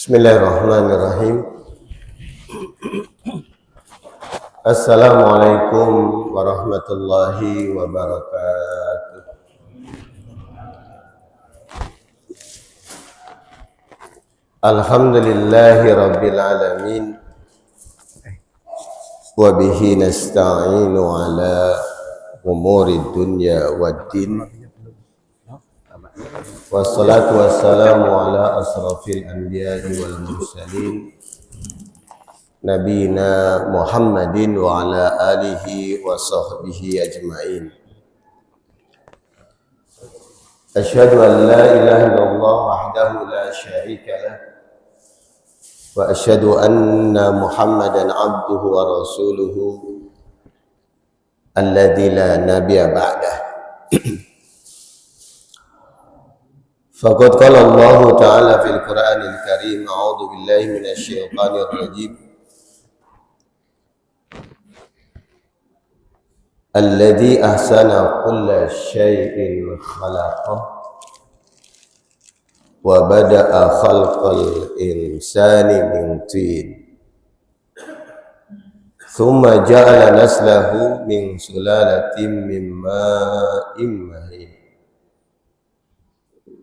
Bismillahirrahmanirrahim. Assalamualaikum warahmatullahi wabarakatuh. Alhamdulillahi rabbil alamin. Wa bihi nasta'inu ala umuri dunya waddin. Wassalatu wassalamu ala asrafil anbiya'i wal mursalin Nabina Muhammadin wa ala alihi wa sahbihi ajma'in. Asyhadu an la ilaha illallah wahdahu la syarika lah wa asyhadu anna Muhammadan abduhu wa rasuluhu alladzi la nabiyya ba'dah. Faqad qala Allah Ta'ala fil Qur'anil Karim, a'udzu billahi minasy syaithanir rajim. Alladzi ahsana kulla syai'in khalaqah wa bada'a khalqal insani min tin. Thumma ja'ala naslahu min sulalatin min ma'in mahin.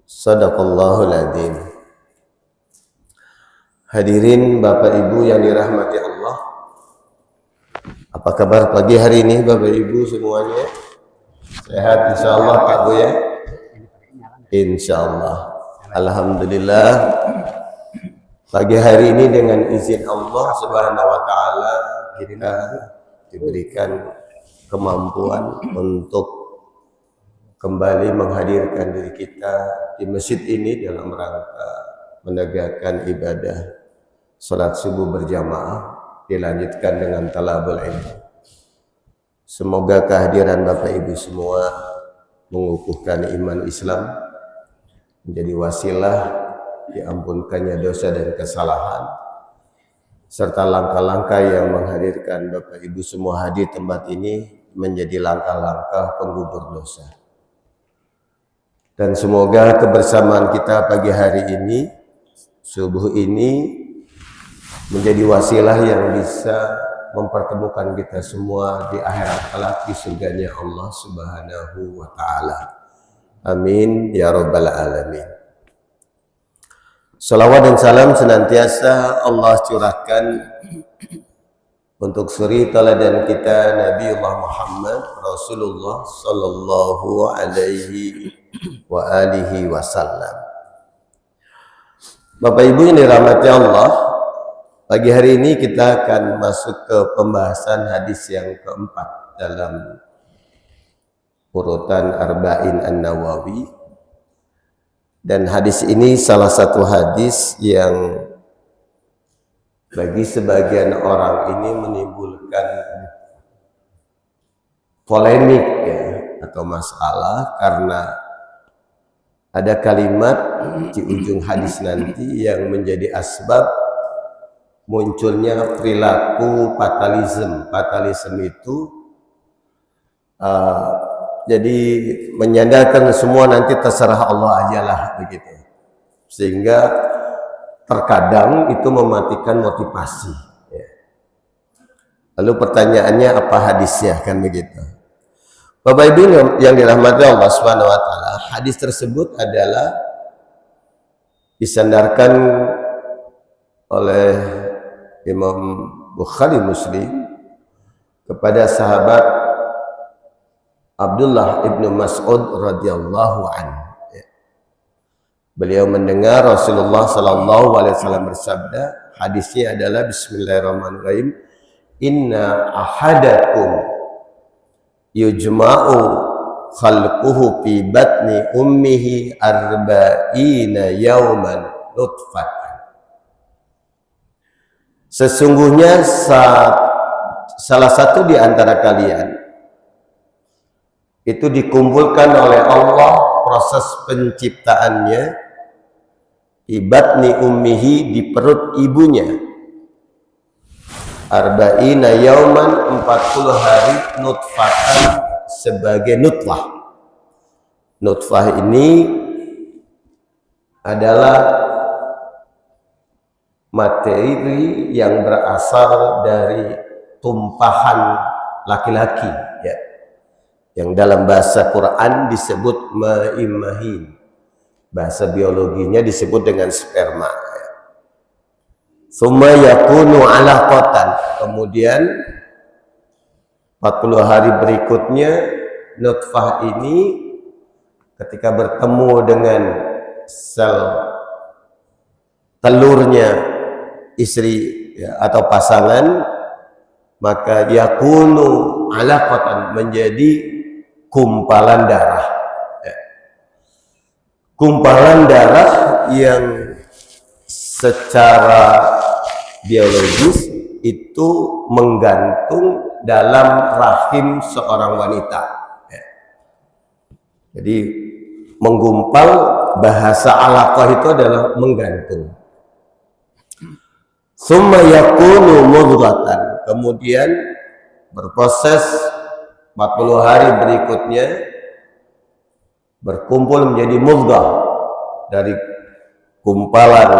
Sadaqallahul adzim. Hadirin Bapak Ibu yang dirahmati Allah, apa kabar pagi hari ini Bapak Ibu semuanya? Sehat insyaallah Pak Bu ya? Insyaallah. Alhamdulillah. Pagi hari ini dengan izin Allah Subhanahu wa taala kita diberikan kemampuan untuk kembali menghadirkan diri kita di masjid ini dalam rangka menegakkan ibadah salat subuh berjamaah, dilanjutkan dengan talabul ilmu. Semoga kehadiran Bapak Ibu semua mengukuhkan iman Islam, menjadi wasilah diampunkannya dosa dan kesalahan, serta langkah-langkah yang menghadirkan Bapak Ibu semua hadir tempat ini menjadi langkah-langkah penggugur dosa. Dan semoga kebersamaan kita pagi hari ini, subuh ini, menjadi wasilah yang bisa mempertemukan kita semua di akhirat kelak di surganya Allah Subhanahu wa taala. Amin ya rabbal alamin. Salawat dan salam senantiasa Allah curahkan untuk suri teladan kita Nabiullah Muhammad Rasulullah sallallahu alaihi wa alihi wasallam. Bapak Ibu yang dirahmati Allah, pagi hari ini kita akan masuk ke pembahasan hadis yang keempat dalam urutan Arba'in An-Nawawi. Dan hadis ini salah satu hadis yang bagi sebagian orang ini menimbulkan polemik ya, atau masalah, karena ada kalimat di ujung hadis nanti yang menjadi asbab munculnya perilaku fatalisme. Fatalisme itu jadi menyandarkan semua nanti terserah Allah aja lah begitu, sehingga terkadang itu mematikan motivasi ya. Lalu pertanyaannya apa hadisnya, kan begitu. Bapak Ibu yang dirahmati Allah Subhanahu wa taala, hadis tersebut adalah disandarkan oleh Imam Bukhari Muslim kepada sahabat Abdullah ibnu Mas'ud radhiyallahu anhu. Beliau mendengar Rasulullah sallallahu alaihi wasallam bersabda, hadisnya adalah bismillahirrahmanirrahim, inna ahadakum yujma'u khalquhu fi batni ummihi arba'ina yawman nutfatan. Sesungguhnya salah satu di antara kalian itu dikumpulkan oleh Allah proses penciptaannya ibatni ummihi, di perut ibunya, arba'ina yauman, 40 hari, nutfatan, sebagai nutfah. Nutfah ini adalah materi yang berasal dari tumpahan laki-laki, ya, yang dalam bahasa Quran disebut ma'imahin, bahasa biologinya disebut dengan sperma. Summa yakunu alaqatan, kemudian 40 hari berikutnya nutfah ini ketika bertemu dengan sel telurnya istri, ya, atau pasangan, maka yakunu alaqatan, menjadi gumpalan darah, ya. Gumpalan darah yang secara biologis itu menggantung dalam rahim seorang wanita, ya. Jadi menggumpal, bahasa alaqah itu adalah menggantung. Summa yakunu mudghatan, kemudian berproses 40 hari berikutnya berkumpul menjadi mudghah, dari gumpalan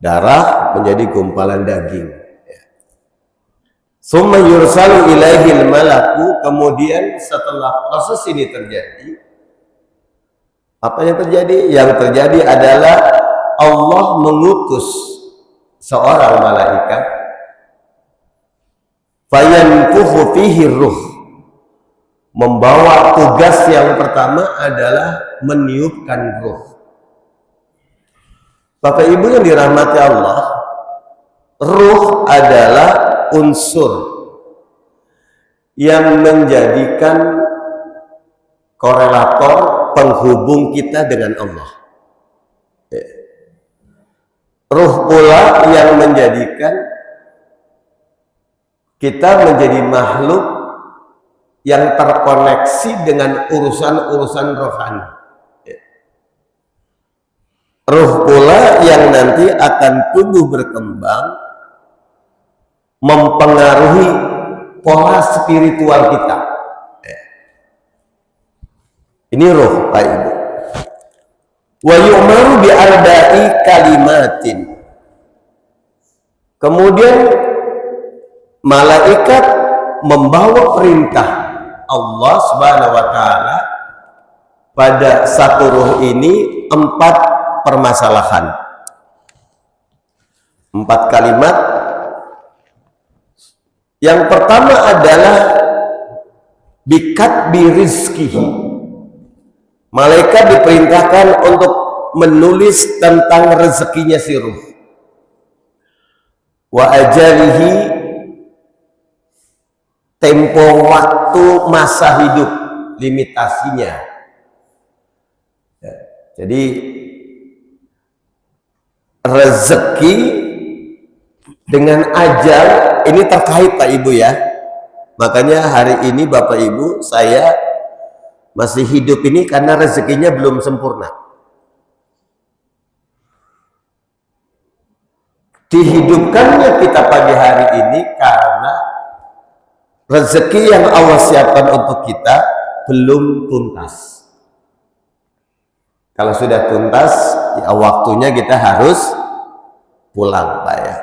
darah menjadi gumpalan daging. Summa yursalu ilaihil malaku, kemudian setelah proses ini terjadi, apa yang terjadi? Yang terjadi adalah Allah mengutus seorang malaikat, fayanfukhu fihi ruh, membawa tugas yang pertama adalah meniupkan ruh. Bapak Ibu yang dirahmati Allah, ruh adalah unsur yang menjadikan korelator penghubung kita dengan Allah. Ruh pula yang menjadikan kita menjadi makhluk yang terkoneksi dengan urusan-urusan rohani. Ruh pula yang nanti akan tumbuh berkembang, mempengaruhi pola spiritual kita. Ini ruh, Pak Ibu. Wa yu'maru bi arba'i kalimatin. Kemudian malaikat membawa perintah Allah Subhanahu wa taala pada satu ruh ini 4 permasalahan, 4 kalimat. Yang pertama adalah bikat birizkihi. Malaikat diperintahkan untuk menulis tentang rezekinya si ruh. Wa ajalihi, tempo waktu masa hidup, limitasinya. Jadi rezeki dengan ajal ini terkait, Pak Ibu, ya. Makanya hari ini Bapak Ibu saya masih hidup ini karena rezekinya belum sempurna. Dihidupkannya kita pagi hari ini karena rezeki yang Allah siapkan untuk kita belum tuntas. Kalau sudah tuntas, ya waktunya kita harus pulang, Pak, ya.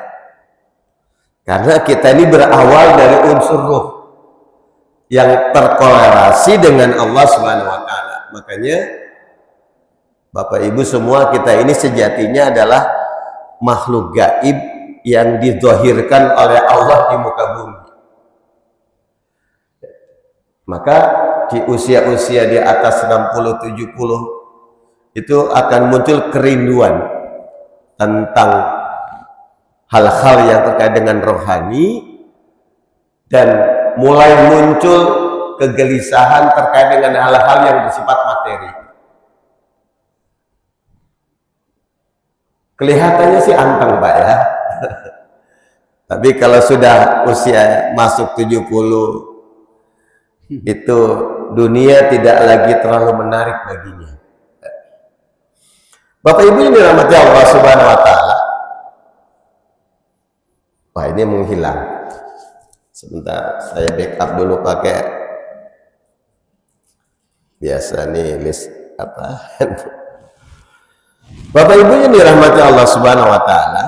Karena kita ini berawal dari unsur ruh yang terkorelasi dengan Allah Subhanahu wa taala. Makanya Bapak Ibu semua, kita ini sejatinya adalah makhluk gaib yang dizahirkan oleh Allah di muka bumi. Maka di usia-usia di atas 60-70 itu akan muncul kerinduan tentang hal-hal yang terkait dengan rohani, dan mulai muncul kegelisahan terkait dengan hal-hal yang bersifat materi. Kelihatannya sih anteng, Pak, ya. Tapi kalau sudah usia masuk 70, itu dunia tidak lagi terlalu menarik baginya. Bapak Ibu yang dirahmati Allah Subhanahu wa taala. Wah, ini menghilang. Sebentar, saya backup dulu pakai biasa nih list apa. Bapak Ibu yang dirahmati Allah Subhanahu wa taala,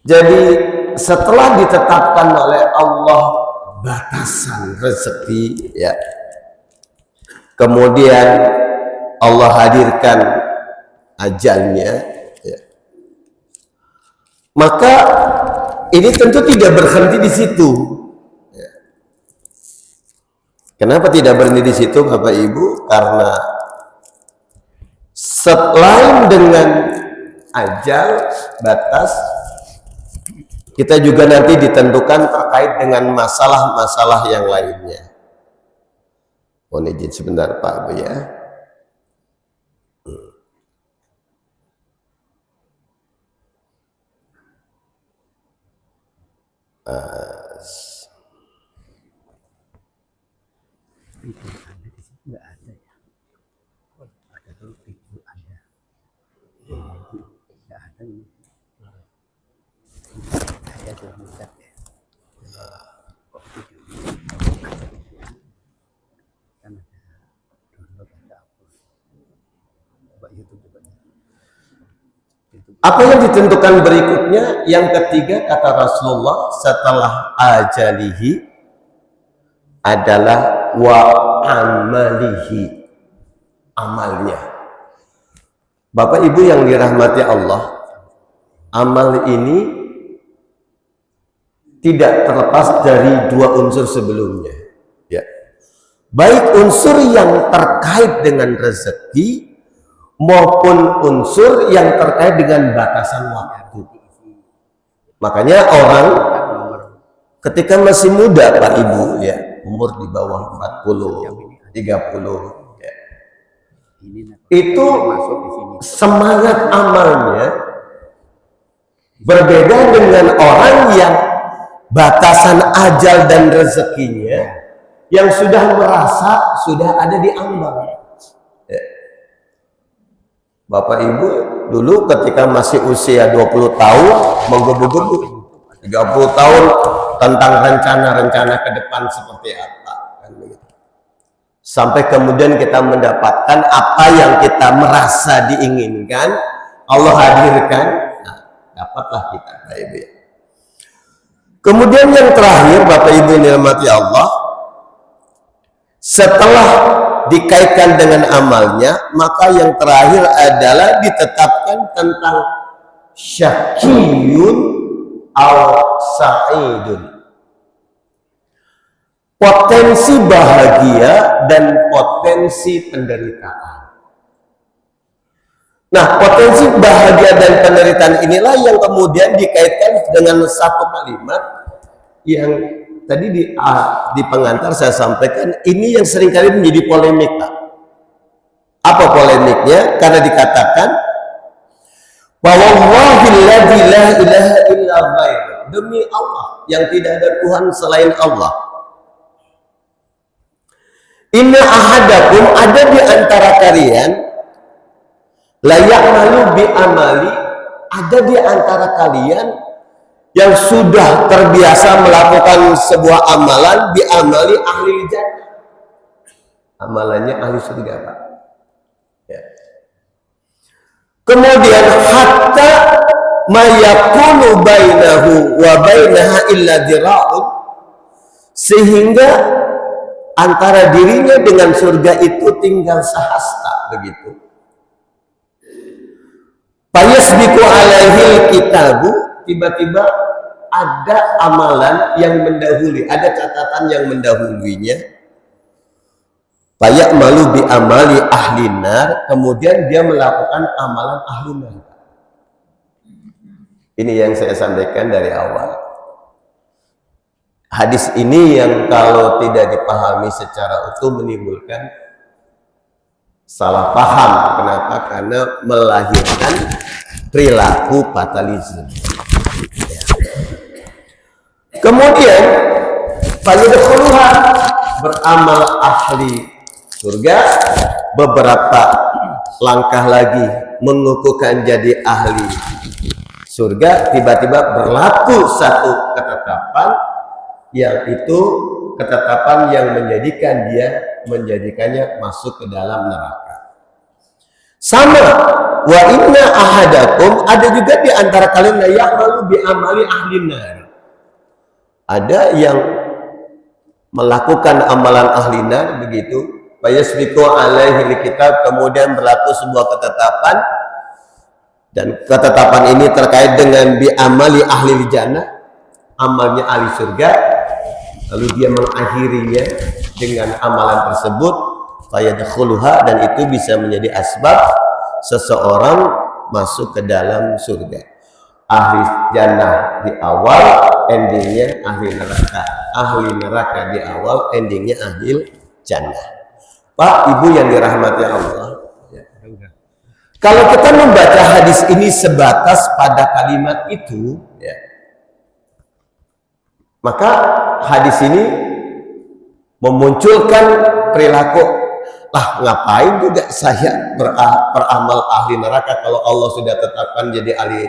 Jadi setelah ditetapkan oleh Allah batasan rezeki, ya, kemudian Allah hadirkan ajalnya, ya, maka ini tentu tidak berhenti di situ. Ya. Kenapa tidak berhenti di situ, Bapak Ibu? Karena selain dengan ajal batas, kita juga nanti ditentukan terkait dengan masalah-masalah yang lainnya. Mohon izin sebentar Pak Bu ya. Apa yang ditentukan berikutnya? Yang ketiga kata Rasulullah setelah ajalihi adalah wa amalihi, amalnya. Bapak Ibu yang dirahmati Allah, amal ini tidak terlepas dari dua unsur sebelumnya, ya. Baik unsur yang terkait dengan rezeki maupun unsur yang terkait dengan batasan waktu. Makanya orang ketika masih muda Pak Ibu, ya, umur di bawah 40, 30, ya, itu semangat amalnya berbeda dengan orang yang batasan ajal dan rezekinya yang sudah merasa sudah ada di ambang. Bapak Ibu dulu ketika masih usia 20 tahun menggebu-gebu, 30 tahun tentang rencana-rencana ke depan seperti apa, kan begitu. Sampai kemudian kita mendapatkan apa yang kita merasa diinginkan, Allah hadirkan, nah, dapatlah kita, Bapak Ibu. Kemudian yang terakhir Bapak Ibu yang dirahmati Allah, setelah dikaitkan dengan amalnya, maka yang terakhir adalah ditetapkan tentang syakiyun al sa'idun, potensi bahagia dan potensi penderitaan. Nah, potensi bahagia dan penderitaan inilah yang kemudian dikaitkan dengan satu kalimat yang tadi di pengantar saya sampaikan, ini yang seringkali menjadi polemik, Pak. Apa polemiknya? Karena dikatakan bahwa wallahilladzi la ilaha illa ghairuh, demi Allah yang tidak ada Tuhan selain Allah. Inna ahadakum, ada di antara kalian, layak malu bi amali, ada di antara kalian yang sudah terbiasa melakukan sebuah amalan, biamali ahli jannah, amalannya ahli surga, Pak. Ya. Kemudian hatta mayakunu bainahu wa bainaha illa dira'un, sehingga antara dirinya dengan surga itu tinggal sehasta, begitu. Fayasbiqu alaihil kitabu, tiba-tiba ada amalan yang mendahului, ada catatan yang mendahuluinya. Fayak malu bi amali ahli nar, kemudian dia melakukan amalan ahli nar. Ini yang saya sampaikan dari awal. Hadis ini yang kalau tidak dipahami secara utuh menimbulkan salah paham. Kenapa? Karena melahirkan perilaku fatalisme. Kemudian fayadkhuluha, beramal ahli surga, beberapa langkah lagi mengukuhkan jadi ahli surga, tiba-tiba berlaku satu ketetapan, yang itu ketetapan yang menjadikannya masuk ke dalam neraka. Sama wa inna ahadakum, ada juga di antara kalian la ya'malu bi amali ahlin nar. Ada yang melakukan amalan ahli nar begitu, fayasbiqu alaihi kitab, kemudian berlaku sebuah ketetapan, dan ketetapan ini terkait dengan bi amali ahli jannah, amalnya ahli surga, lalu dia mengakhirinya dengan amalan tersebut, fayadkhuluha, dan itu bisa menjadi asbab seseorang masuk ke dalam surga. Ahli jannah di awal, endingnya ahli neraka. Ahli neraka di awal, endingnya ahli jannah. Pak, Ibu yang dirahmati Allah, kalau kita membaca hadis ini sebatas pada kalimat itu, ya, maka hadis ini memunculkan perilaku, ngapain juga saya beramal ahli neraka kalau Allah sudah tetapkan jadi ahli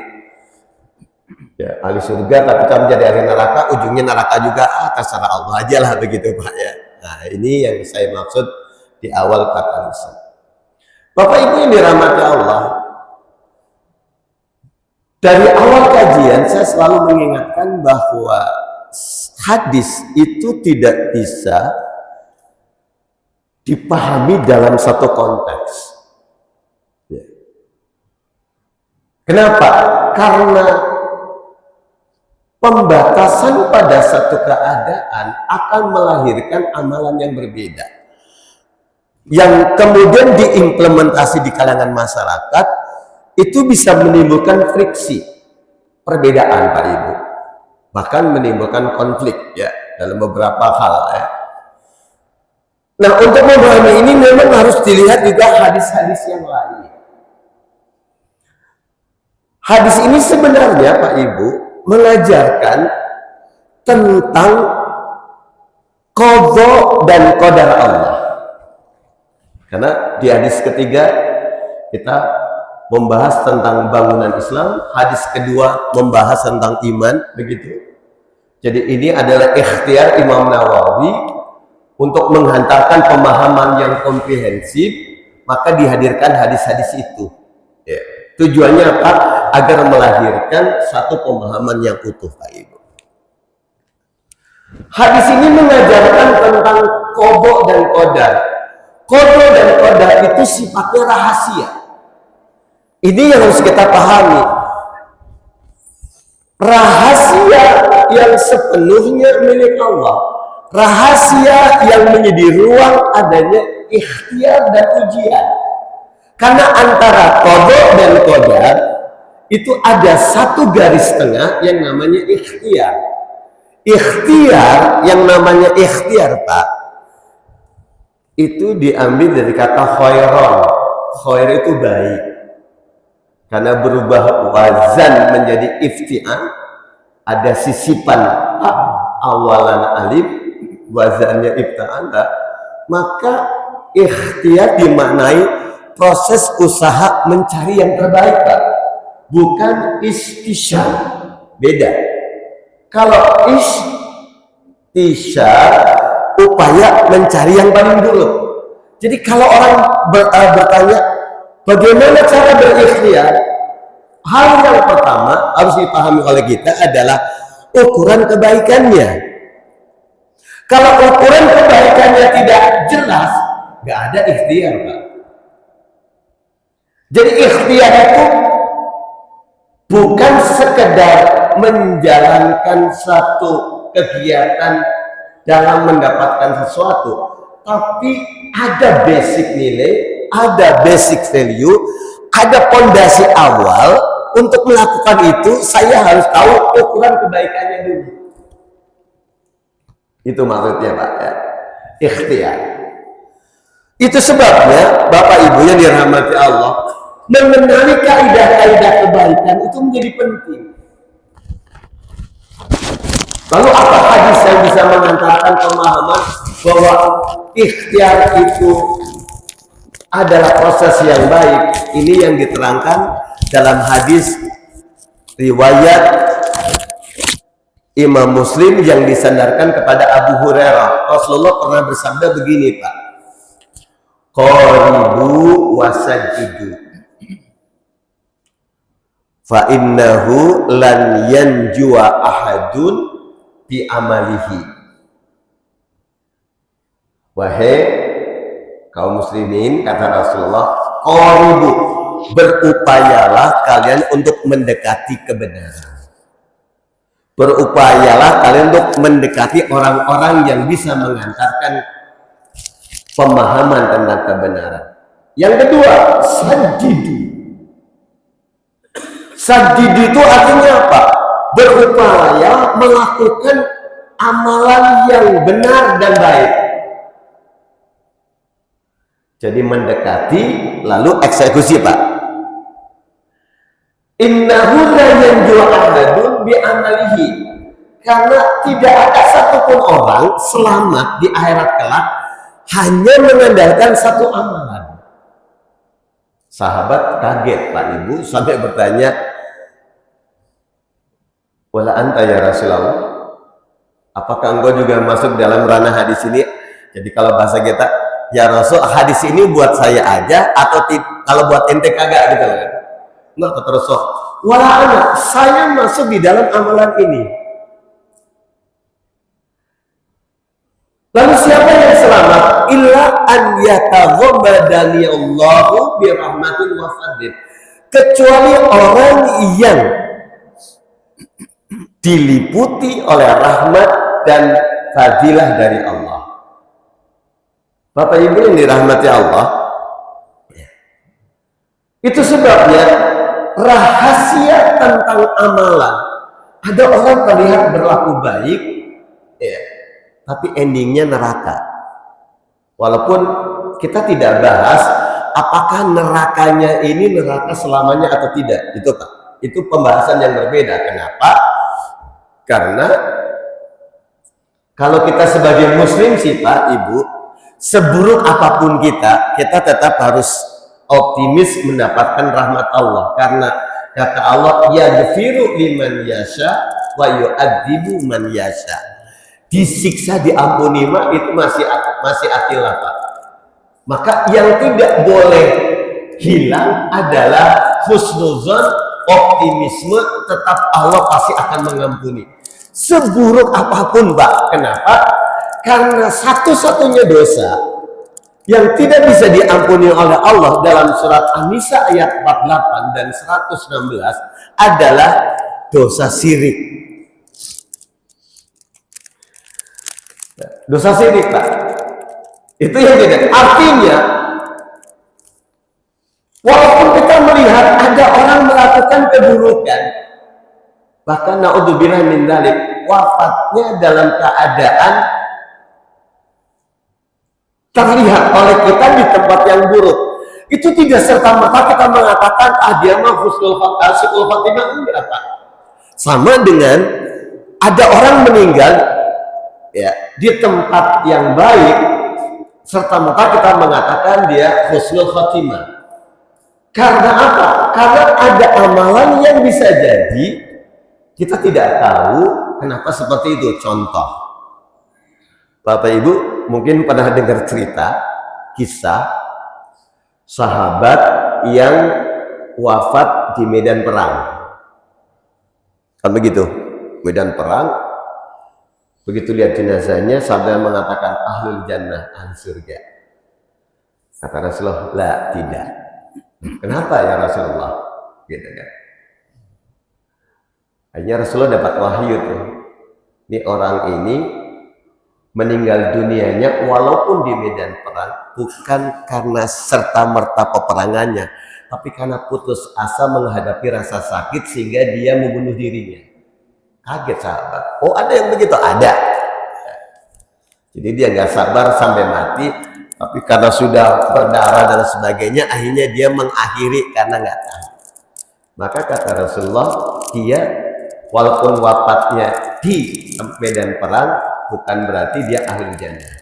surga, tapi kalau jadi ahli neraka, ujungnya neraka juga, terserah Allah aja lah begitu Pak ya. Nah, ini yang saya maksud di awal kata lisan. Bapak Ibu yang dirahmati Allah, dari awal kajian saya selalu mengingatkan bahwa hadis itu tidak bisa dipahami dalam satu konteks. Kenapa? Karena pembatasan pada satu keadaan akan melahirkan amalan yang berbeda, yang kemudian diimplementasi di kalangan masyarakat, itu bisa menimbulkan friksi, perbedaan Pak Ibu, bahkan menimbulkan konflik ya dalam beberapa hal ya. Nah, untuk memahami ini memang harus dilihat juga hadis-hadis yang lain. Hadis ini sebenarnya Pak Ibu mengajarkan tentang qadha dan qadar Allah. Karena di hadis ketiga kita membahas tentang bangunan Islam, hadis kedua membahas tentang iman, begitu. Jadi ini adalah ikhtiar Imam Nawawi untuk menghantarkan pemahaman yang komprehensif, maka dihadirkan hadis-hadis itu. Ya. Tujuannya apa? Agar melahirkan satu pemahaman yang utuh, Pak Ibu. Hadis ini mengajarkan tentang qadha dan qadar. Qadha dan qadar itu sifatnya rahasia. Ini yang harus kita pahami. Rahasia yang sepenuhnya milik Allah. Rahasia yang menjadi ruang adanya ikhtiar dan ujian. Karena antara qadha dan qadar itu ada satu garis tengah yang namanya ikhtiar. Ikhtiar, yang namanya ikhtiar Pak, itu diambil dari kata khairon. Khair itu baik. Karena berubah wazan menjadi iftian, ada sisipan awalan alif, wazannya ibta'an, maka ikhtiar dimaknai proses usaha mencari yang terbaik Pak, bukan istisyar. Beda. Kalau istisyar upaya mencari yang paling dulu. Jadi kalau orang bertanya bagaimana cara berikhtiar, hal yang pertama harus dipahami oleh kita adalah ukuran kebaikannya. Kalau ukuran kebaikannya tidak jelas, nggak ada ikhtiar Pak. Jadi ikhtiar itu bukan sekedar menjalankan satu kegiatan dalam mendapatkan sesuatu, tapi ada basic nilai, ada basic value, ada pondasi awal. Untuk melakukan itu saya harus tahu ukuran kebaikannya dulu. Itu maksudnya Pak ya, ikhtiar. Itu sebabnya Bapak Ibu yang dirahmati Allah, mengenali kaidah-kaidah kebaikan itu menjadi penting. Lalu apa hadis yang bisa mengantarkan pemahaman bahwa ikhtiar itu adalah proses yang baik? Ini yang diterangkan dalam hadis riwayat Imam Muslim yang disandarkan kepada Abu Hurairah. Rasulullah pernah bersabda begini Pak, qaribu wasaddidu. fa innahu lan yanjua ahadun bi amalihi. Wahai kaum muslimin, kata Rasulullah, qaribu, berupayalah kalian untuk mendekati kebenaran. Berupayalah kalian untuk mendekati orang-orang yang bisa mengantarkan pemahaman tentang kebenaran. Yang kedua, saddidu. Saddidu itu artinya apa? Berupaya melakukan amalan yang benar dan baik. Jadi mendekati lalu eksekusi, Pak. Innahu la yanju ahadun bi amalihi. Karena tidak ada satupun orang selamat di akhirat kelak hanya mengandalkan satu amalan. Sahabat kaget, Pak Ibu, sampai bertanya, wala anta ya Rasulullah, apakah engkau juga masuk dalam ranah hadis ini? Jadi kalau bahasa kita, ya Rasul, hadis ini buat saya aja atau kalau buat ente kagak gitu kan? Enggak, kata Rasul, wala ana, saya masuk di dalam amalan ini. Lalu siapa yang selamat? Illa an yataghammadani Allahu bi rahmatin wa fadlin. Kecuali orang yang diliputi oleh rahmat dan fadilah dari Allah. Bapak Ibu yang dirahmati Allah, itu sebabnya rahasia tentang amalan. Ada orang terlihat berlaku baik, ya, tapi endingnya neraka. Walaupun kita tidak bahas apakah nerakanya ini neraka selamanya atau tidak, itu Pak. Itu pembahasan yang berbeda. Kenapa? Karena kalau kita sebagai muslim sih Pak Ibu, seburuk apapun kita tetap harus optimis mendapatkan rahmat Allah. Karena kata Allah, yaghfiru liman yasha wa yu'adzibu man yasha. Disiksa diampuni mah itu masih akilah Pak. Maka yang tidak boleh hilang adalah husnuzon, optimisme, tetap Allah pasti akan mengampuni. Seburuk apapun Pak. Kenapa? Karena satu-satunya dosa yang tidak bisa diampuni oleh Allah dalam surat An-Nisa ayat 48 dan 116 adalah dosa syirik. Dosa syirik Pak. Itu yang tidak. Artinya walaupun kita melihat ada orang melakukan keburukan, bahkan naudzubillah min dzalik, wafatnya dalam keadaan terlihat oleh kita di tempat yang buruk, itu tidak serta-merta kita mengatakan dia mah husnul khatimah, enggak Pak. Sama dengan ada orang meninggal ya di tempat yang baik, serta-merta kita mengatakan dia husnul khatimah. Karena apa? Karena ada amalan yang bisa jadi kita tidak tahu kenapa seperti itu. Contoh, Bapak Ibu mungkin pernah dengar cerita kisah sahabat yang wafat di medan perang. Kan begitu, medan perang. Begitu lihat jenazahnya, sahabat mengatakan ahlul jannah, ahli surga. Kata Rasulullah, la, tidak. Kenapa ya Rasulullah? Gitu kan. Akhirnya Rasulullah dapat wahyu tuh. Ini orang ini meninggal dunianya walaupun di medan perang, bukan karena serta-merta peperangannya, tapi karena putus asa menghadapi rasa sakit sehingga dia membunuh dirinya. Kaget sahabat. Oh ada yang begitu? Ada. Jadi dia nggak sabar sampai mati, tapi karena sudah berdarah dan sebagainya, akhirnya dia mengakhiri karena nggak tahan. Maka kata Rasulullah, dia walaupun wafatnya di medan perang, bukan berarti dia ahli jannah.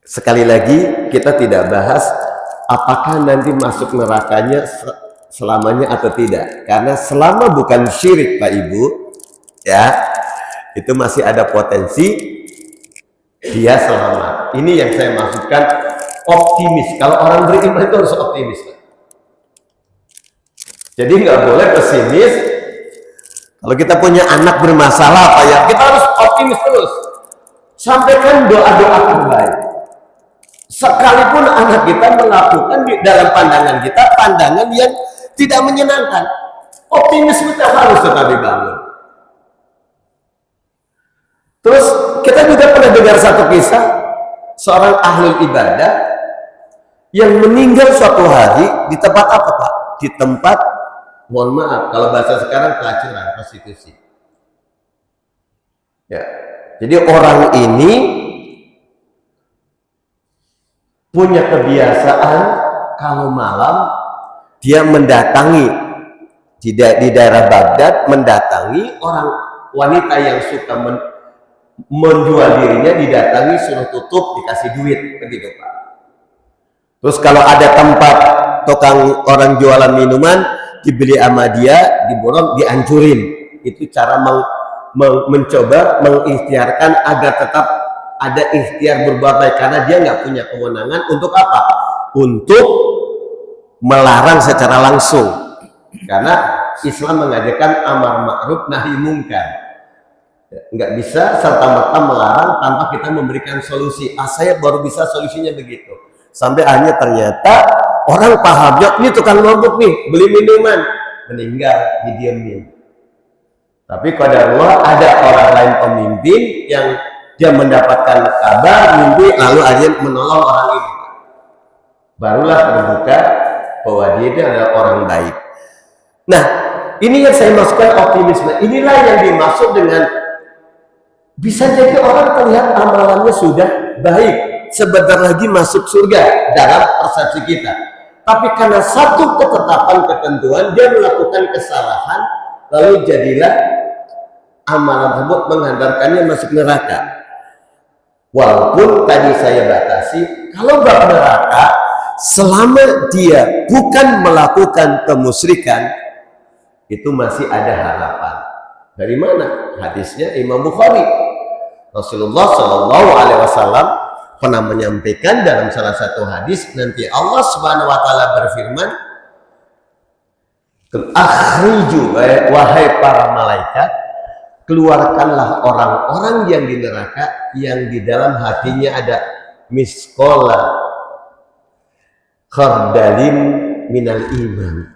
Sekali lagi, kita tidak bahas apakah nanti masuk nerakanya selamanya atau tidak, karena selama bukan syirik Pak Ibu ya, itu masih ada potensi dia selamat. Ini yang saya maksudkan optimis. Kalau orang beriman itu harus optimis Pak. Jadi nggak boleh pesimis. Kalau kita punya anak bermasalah apa ya, kita harus optimis terus. Sampaikan doa-doa terbaik. Sekalipun anak kita melakukan di dalam pandangan kita pandangan yang tidak menyenangkan, optimis kita harus tetap dibangun. Terus kita juga pernah dengar satu kisah seorang ahli ibadah yang meninggal suatu hari di tempat apa Pak? Di tempat, mohon maaf kalau bahasa sekarang, pelacuran, prostitusi. Ya, jadi orang ini punya kebiasaan kalau malam dia mendatangi di daerah Baghdad, mendatangi orang wanita yang suka menjual dirinya, didatangi, suruh tutup, dikasih duit, begitu Pak. Terus kalau ada tempat tukang orang jualan minuman, dibeli sama dia, diborong, dihancurin. Itu cara mencoba mengikhtiarkan agar tetap ada ikhtiar berbuat baik, karena dia nggak punya kewenangan untuk apa? Untuk melarang secara langsung, karena Islam mengajarkan amar ma'ruf nahi mungkar. Nggak bisa serta-merta melarang tanpa kita memberikan solusi. Saya baru bisa solusinya begitu. Sampai akhirnya ternyata orang pahamnya, ini tukang mabuk nih, beli minuman, meninggal, didiamin. Tapi qadarullah ada orang lain pemimpin yang dia mendapatkan kabar, mimpi, lalu akhirnya menolong orang ini. Barulah terbuka bahwa dia adalah orang baik. Nah, ini yang saya maksudkan optimisme. Inilah yang dimaksud dengan bisa jadi orang terlihat amalannya sudah baik, sebentar lagi masuk surga dalam persepsi kita. Tapi karena satu ketetapan ketentuan, dia melakukan kesalahan, lalu jadilah amalan tersebut menghantarkannya masuk neraka. Walaupun tadi saya batasi, kalau bab neraka, selama dia bukan melakukan kemusyrikan, itu masih ada harapan. Dari mana? Hadisnya Imam Bukhari. Rasulullah Shallallahu Alaihi Wasallam pernah menyampaikan dalam salah satu hadis, nanti Allah Subhanahu Wa Taala berfirman, akhriju, wahai para malaikat, keluarkanlah orang-orang yang di neraka yang di dalam hatinya ada miskola khardalin minal iman,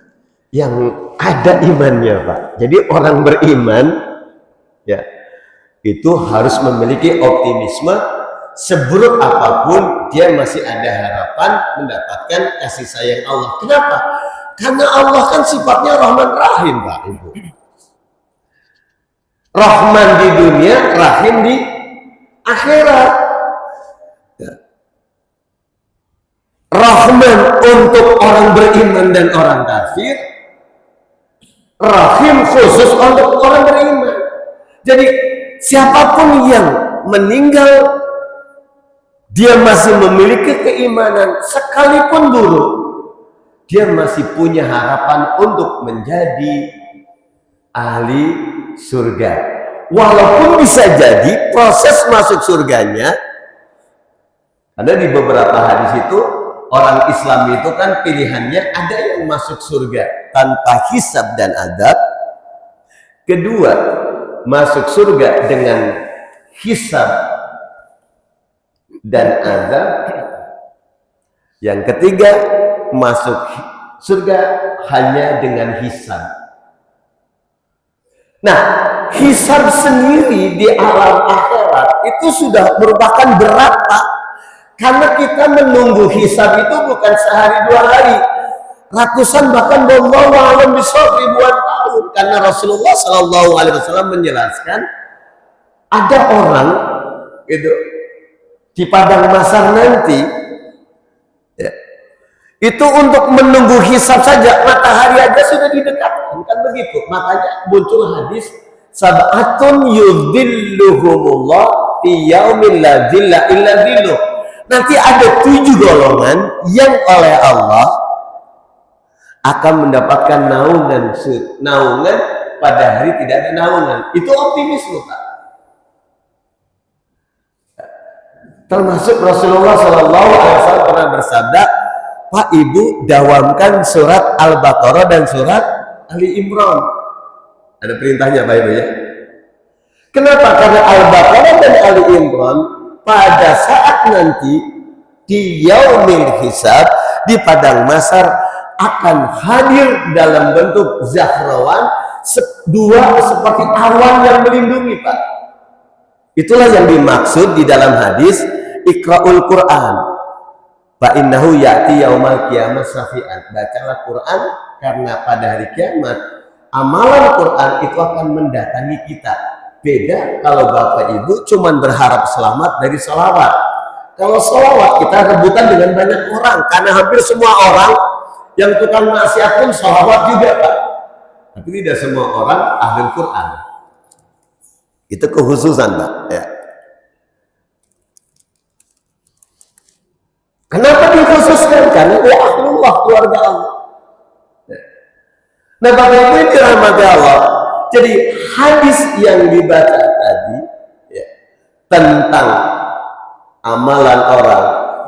yang ada imannya Pak. Jadi orang beriman ya itu harus memiliki optimisme, seburuk apapun dia masih ada harapan mendapatkan kasih sayang Allah. Kenapa? Karena Allah kan sifatnya Rahman Rahim Pak Ibu. Rahman di dunia, Rahim di akhirat. Rahman untuk orang beriman dan orang kafir, Rahim khusus untuk orang beriman. Jadi siapapun yang meninggal dia masih memiliki keimanan, sekalipun buruk, dia masih punya harapan untuk menjadi ahli surga. Walaupun bisa jadi proses masuk surganya, ada di beberapa hadis itu orang Islam itu kan pilihannya, ada yang masuk surga tanpa hisab dan adab, kedua masuk surga dengan hisab dan adab, yang ketiga masuk surga hanya dengan hisab. Nah, hisab sendiri di alam akhirat itu sudah merupakan berat Pak, karena kita menunggu hisab itu bukan sehari dua hari, ratusan bahkan wallahu a'lam bishawab ribuan tahun. Karena Rasulullah Shallallahu Alaihi Wasallam menjelaskan ada orang itu di padang mahsyar nanti ya, itu untuk menunggu hisab saja matahari aja sudah didekatkan, kan begitu. Makanya muncul hadis sab'atun yudhilluhumullah fi yaumin la dhilla illa dhilluh. Nanti ada 7 golongan yang oleh Allah akan mendapatkan naungan pada hari tidak ada naungan. Itu optimisme Pak. Termasuk Rasulullah Shallallahu Alaihi Wasallam pernah bersabda, Pak Ibu dawamkan surat Al-Baqarah dan surat Ali Imran. Ada perintahnya Pak Ibu ya. Kenapa? Karena Al-Baqarah dan Ali Imran pada saat nanti di yaumil hisab, di padang mahsyar akan hadir dalam bentuk zahrawan, dua seperti awan yang melindungi Pak. Itulah yang dimaksud di dalam hadis Iqra'ul Quran. Fa innahu ya'ti yaumal qiyamah syafi'an. Bacalah Quran karena pada hari kiamat amalan Quran itu akan mendatangi kita. Beda kalau Bapak Ibu cuman berharap selamat dari sholawat. Kalau sholawat kita rebutan dengan banyak orang, karena hampir semua orang yang tukang maksiat pun sholawat juga Pak. Tapi tidak semua orang ahli Quran. Itu kekhususan Pak ya. Kenapa dikhususkan? Karena dia ahlullah, keluarga Allah. Nah Bapak Ibu ini dirahmati Allah. Jadi hadis yang dibaca tadi ya, tentang amalan orang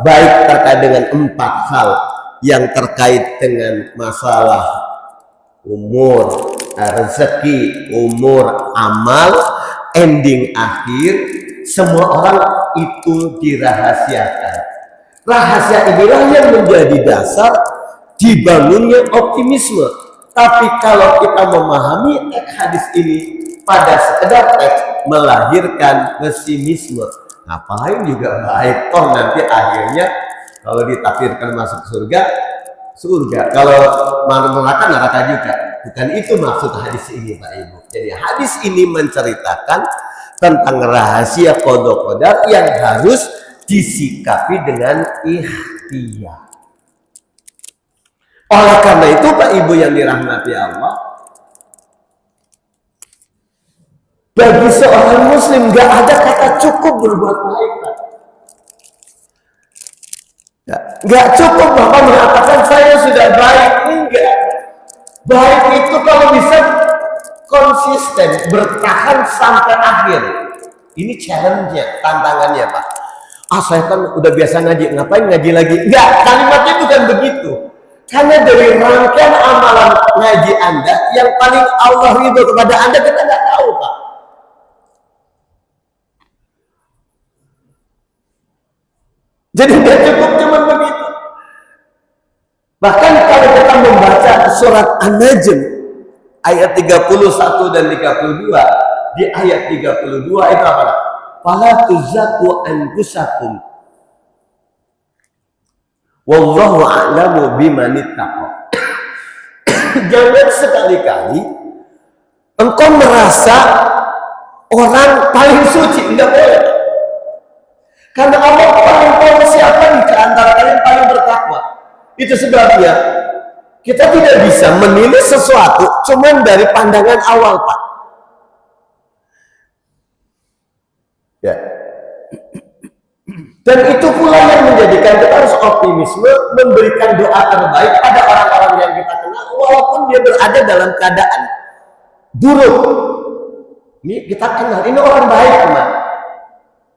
baik terkait dengan 4 hal yang terkait dengan masalah umur, rezeki, umur, amal, ending akhir, semua orang itu dirahasiakan. Rahasia inilah yang menjadi dasar dibangunnya optimisme. Tapi kalau kita memahami teks hadis ini pada sekedar teks, melahirkan pesimisme. Ngapain juga baik, toh nanti akhirnya kalau ditakdirkan masuk surga, surga. Kalau neraka, neraka juga. Bukan itu maksud hadis ini Pak Ibu. Jadi hadis ini menceritakan tentang rahasia qada qadar yang harus disikapi dengan ikhtiar. Oleh karena itu Pak Ibu yang dirahmati Allah, bagi seorang muslim gak ada kata cukup berbuat baik Pak. Gak cukup Bapak mengatakan saya sudah baik. Enggak. Baik itu kalau bisa konsisten, bertahan sampai akhir. Ini challenge-nya, tantangannya Pak. Saya kan udah biasa ngaji, ngapain ngaji lagi? Enggak, kalimatnya bukan begitu. Karena dari rangkaian amalan ngaji Anda, yang paling Allah ridho kepada Anda, kita nggak tahu Pak. Jadi nggak cukup cuma begitu. Bahkan kalau kita membaca surat An-Najm ayat 31 dan 32, di ayat 32 itu apa? Fala tuzakku anfusakum wallahu a'lamu bimanittaqo. Jangan sekali-kali engkau merasa orang paling suci, enggak boleh. Karena Allah paling tahu siapa di antara kalian paling bertakwa. Itu sebabnya kita tidak bisa menilai sesuatu cuman dari pandangan awal Pak. Ya. Dan itu pula yang menjadikan kita harus optimisme, memberikan doa terbaik pada orang-orang yang kita kenal, walaupun dia berada dalam keadaan buruk. Ini kita kenal, ini orang baik teman.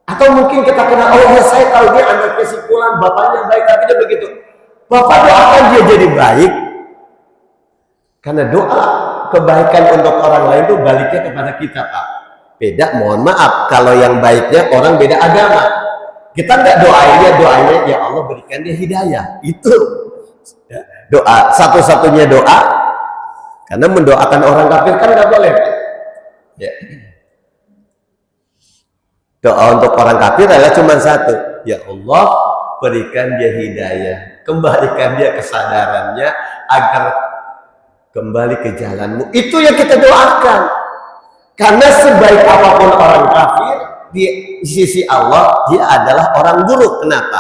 Atau mungkin kita kenal, oh ya saya tahu dia anaknya si fulan, bapaknya baik, tapi dia begitu. Bapak doakan dia jadi baik, karena doa kebaikan untuk orang lain itu baliknya kepada kita Pak. Beda, mohon maaf, kalau yang baiknya orang beda agama. Kita nggak doanya ya Allah berikan dia hidayah. Itu ya, doa, satu-satunya doa. Karena mendoakan orang kafir kan nggak boleh. Ya. Doa untuk orang kafir adalah cuma satu. Ya Allah berikan dia hidayah, kembalikan dia kesadarannya agar kembali ke jalanmu. Itu yang kita doakan. Karena sebaik apapun orang kafir, di sisi Allah dia adalah orang buruk. Kenapa?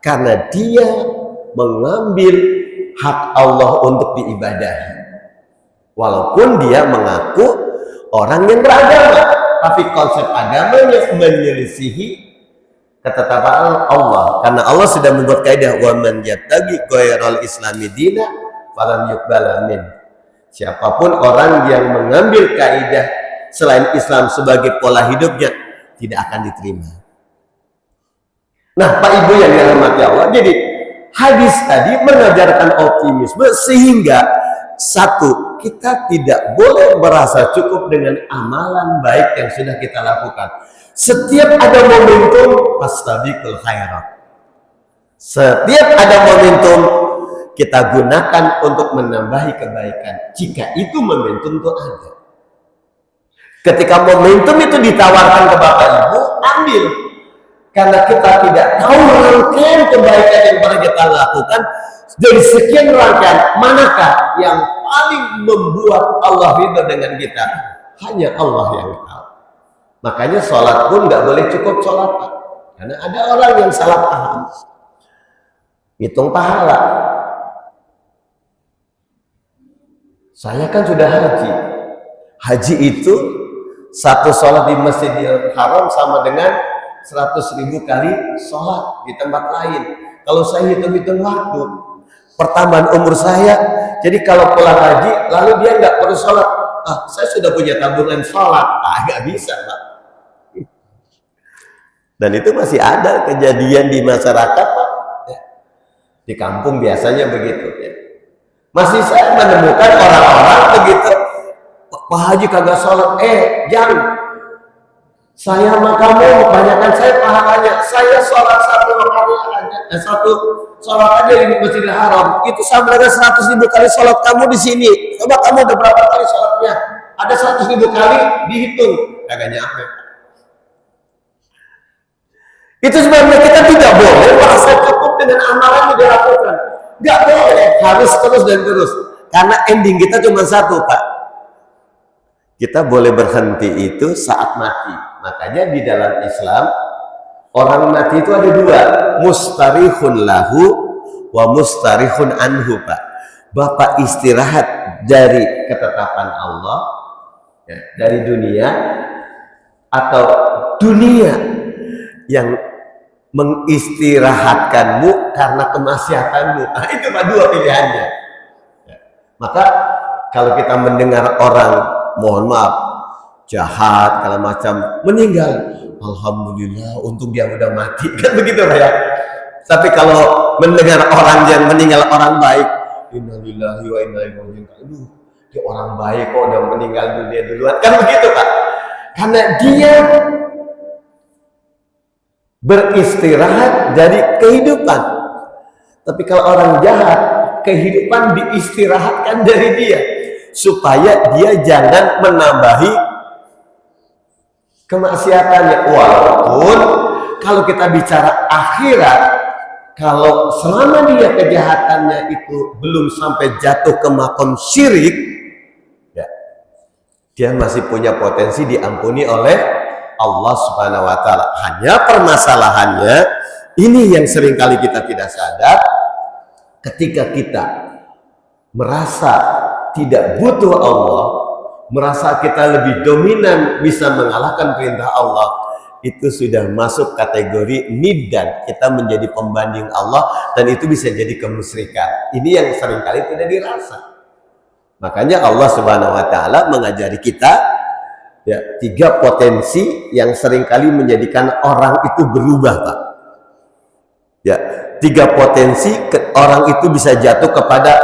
Karena dia mengambil hak Allah untuk diibadahi. Walaupun dia mengaku orang yang beragama, tapi konsep agamanya menyelisihi ketetapan Allah. Karena Allah sudah membuat kaidah, wa man yattaqi ghairal islami dina falam yuqbal min. Siapapun orang yang mengambil kaidah selain Islam sebagai pola hidupnya, tidak akan diterima. Nah Pak Ibu yang dirahmati Allah, jadi hadis tadi mengajarkan optimisme sehingga Satu, kita tidak boleh merasa cukup dengan amalan baik yang sudah kita lakukan. Setiap ada momentum, fastabiqul khairat. Setiap ada momentum, kita gunakan untuk menambahi kebaikan. Jika itu momentum itu ada. Ketika momentum itu ditawarkan ke Bapak Ibu, ambil. Karena kita tidak tahu rangkaian kebaikan yang pernah kita lakukan. Dari sekian rangkaian, manakah yang paling membuat Allah ridho dengan kita? Hanya Allah yang tahu. Makanya sholat pun nggak boleh cukup sholat, Pak. Karena ada orang yang salah paham. Hitung pahala. Saya kan sudah haji. Haji itu satu sholat di Masjidil Haram sama dengan 100.000 kali sholat di tempat lain. Kalau saya hitung-hitung waktu, pertambahan umur saya, jadi kalau pulang haji, lalu dia nggak perlu sholat. Saya sudah punya tabungan sholat. Nggak bisa, Pak. Dan itu masih ada kejadian di masyarakat, Pak. Di kampung biasanya begitu. Ya. Masih saya menemukan orang-orang begitu, Pak Haji kagak sholat. Jangan. Saya sama kamu, kebanyakan saya pahalanya. Saya sholat satu sholat aja di Masjidil Haram. Itu sama dengan 100.000 kali sholat kamu di sini. Coba kamu udah berapa kali sholatnya? Ada 100.000 kali, dihitung. Kagak nyampe. Itu sebabnya kita tidak boleh merasa cukup dengan amalan yang dilakukan. Nggak boleh, harus terus dan terus. Karena ending kita cuma satu, Pak. Kita boleh berhenti itu saat mati. Makanya di dalam Islam, orang mati itu ada dua. Mustarihun lahu wa mustarihun anhu, Pak. Bapak istirahat dari ketetapan Allah, ya, dari dunia, atau dunia yang mengistirahatkanmu karena kemaksiatanmu. Itu Pak, dua pilihannya. Ya. Maka kalau kita mendengar orang, mohon maaf, jahat, kalau macam, meninggal, alhamdulillah, untung dia udah mati, kan begitu Pak ya. Tapi kalau mendengar orang yang meninggal orang baik, innalillahi wa inna ilaihi raji'un, aduh, dia orang baik kok udah meninggal dunia duluan, kan begitu Pak. Karena dia beristirahat dari kehidupan. Tapi kalau orang jahat, kehidupan diistirahatkan dari dia supaya dia jangan menambahi kemaksiatannya. Walaupun kalau kita bicara akhirat, kalau selama dia kejahatannya itu belum sampai jatuh ke makom syirik, ya, dia masih punya potensi diampuni oleh Allah Subhanahu wa Ta'ala. Hanya permasalahannya, ini yang seringkali kita tidak sadar, ketika kita merasa tidak butuh Allah, merasa kita lebih dominan bisa mengalahkan perintah Allah, itu sudah masuk kategori niddan, kita menjadi pembanding Allah, dan itu bisa jadi kemusyrikan. Ini yang seringkali tidak dirasa. Makanya Allah Subhanahu wa Ta'ala mengajari kita, ya, 3 potensi yang seringkali menjadikan orang itu berubah, Pak. Ya, 3 potensi orang itu bisa jatuh kepada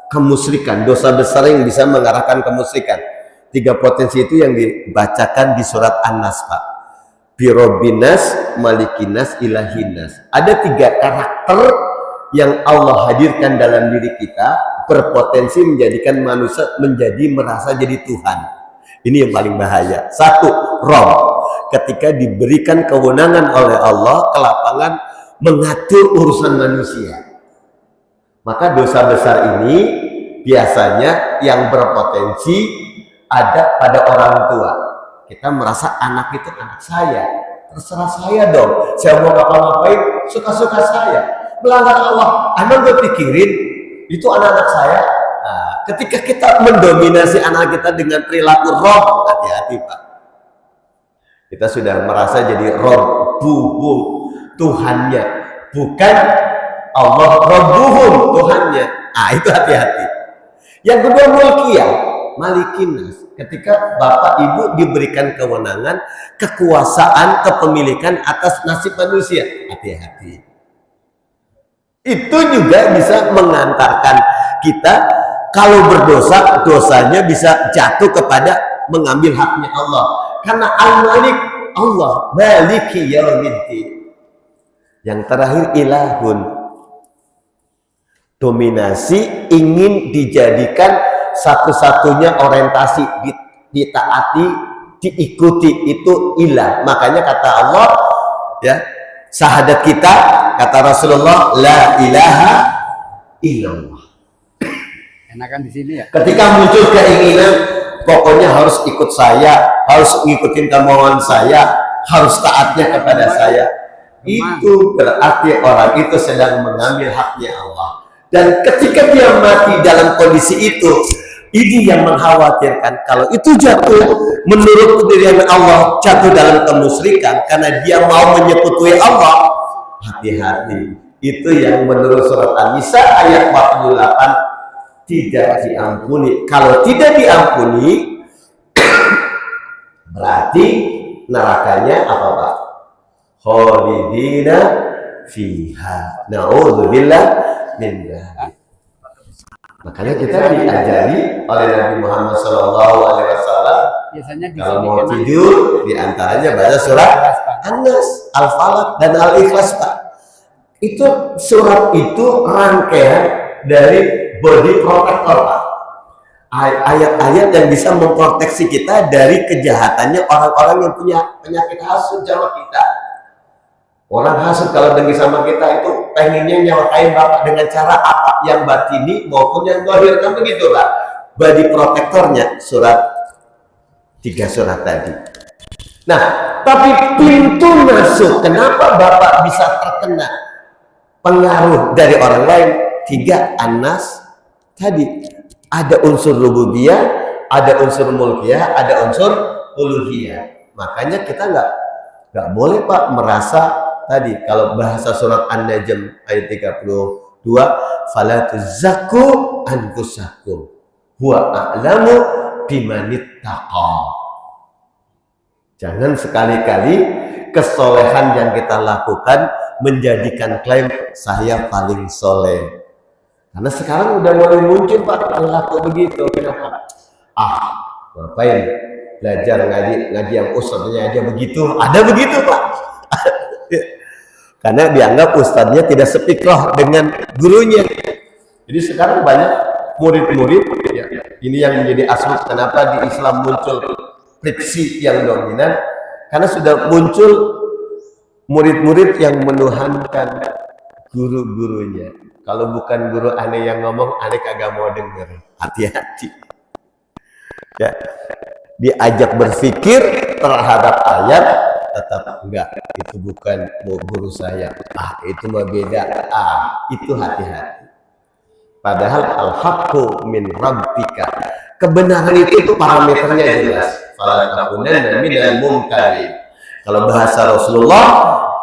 kemusyrikan, dosa besar yang bisa mengarahkan kemusyrikan. 3 potensi itu yang dibacakan di surat An-Nas, Pak. Birobinas, malikinas, ilahinas. Ada 3 karakter yang Allah hadirkan dalam diri kita, berpotensi menjadikan manusia menjadi merasa jadi Tuhan. Ini yang paling bahaya. 1, Rob. Ketika diberikan kewenangan oleh Allah ke lapangan mengatur urusan manusia. Maka dosa besar ini biasanya yang berpotensi ada pada orang tua. Kita merasa anak itu anak saya. Terserah saya dong. Saya mau ngapa-ngapain, suka-suka saya. Melanggar Allah. Anda gue pikirin, itu anak-anak saya. Ketika kita mendominasi anak kita dengan perilaku rob, hati-hati Pak. Kita sudah merasa jadi robbuhum, Tuhannya, bukan Allah robbuhum, Tuhannya. Itu hati-hati. Yang kedua mulkiyah, malikinas. Ketika Bapak Ibu diberikan kewenangan, kekuasaan, kepemilikan atas nasib manusia, hati-hati. Itu juga bisa mengantarkan kita Kalau berdosa, dosanya bisa jatuh kepada mengambil haknya Allah. Karena Al-Malik Allah, Maliki Yaumiddin. Yang terakhir ilahun. Dominasi ingin dijadikan satu-satunya orientasi, ditaati, diikuti, itu ilah. Makanya kata Allah, ya, syahadat kita, kata Rasulullah, la ilaha illallah. Enakan di sini ya. Ketika muncul keinginan, pokoknya harus ikut saya, harus ngikutin kemauan saya, harus taatnya kepada saya. Itu berarti orang itu sedang mengambil haknya Allah. Dan ketika dia mati dalam kondisi itu, ini yang mengkhawatirkan. Kalau itu jatuh menurut pendirian Allah, jatuh dalam kemusyrikan karena dia mau menyekutuai Allah, hati-hati. Itu yang menurut surat An-Nisa ayat 48 tidak diampuni. Kalau tidak diampuni, berarti nerakanya apa Pak? Khalidina fiha. Na'udzubillah min dzalik. Makanya kita diajari oleh Nabi Muhammad SAW, kalau mau tidur diantaranya baca surat An-Nas, Al-Falaq, dan Al-Ikhlas Pak. Itu surat itu rangkaian dari body protector Pak. Ayat-ayat yang bisa memproteksi kita dari kejahatannya orang-orang yang punya penyakit hasud sama kita. Orang hasud kalau dengki sama kita itu pengennya nyelakain Bapak dengan cara apa? Yang batini maupun yang zahir, kan begitu Pak. Body protektornya surat 3 surat tadi. Nah, tapi pintu masuk kenapa Bapak bisa terkena pengaruh dari orang lain? 3 An-Nas tadi. Ada unsur rububiyah, ada unsur mulkiyah, ada unsur uluhiyah. Makanya kita nggak boleh Pak merasa tadi, kalau bahasa surat An-Najm ayat 32, fala tuzakku anfusakum huwa a'lamu bimanittaqa. Jangan sekali-kali kesolehan yang kita lakukan menjadikan klaim saya paling soleh. Karena sekarang udah mulai muncul Pak perilaku begitu. Kenapa? Ngapain belajar ngaji yang ustadznya aja begitu? Ada begitu Pak. Karena dianggap ustadznya tidak sepikrah dengan gurunya. Jadi sekarang banyak murid-murid ya, ini yang menjadi asal kenapa di Islam muncul friksi yang dominan, karena sudah muncul murid-murid yang menuhankan guru-gurunya. Kalau bukan guru aneh yang ngomong, aneh kagak mau denger. Hati-hati. Ya, diajak berpikir terhadap ayat, tetap enggak, itu bukan guru saya. Itu mah beda. Itu hati-hati. Padahal al-haqqu min rabbika. Kebenaran itu parameternya jelas. Fala takunanna minal mumtarin. Kalau bahasa Rasulullah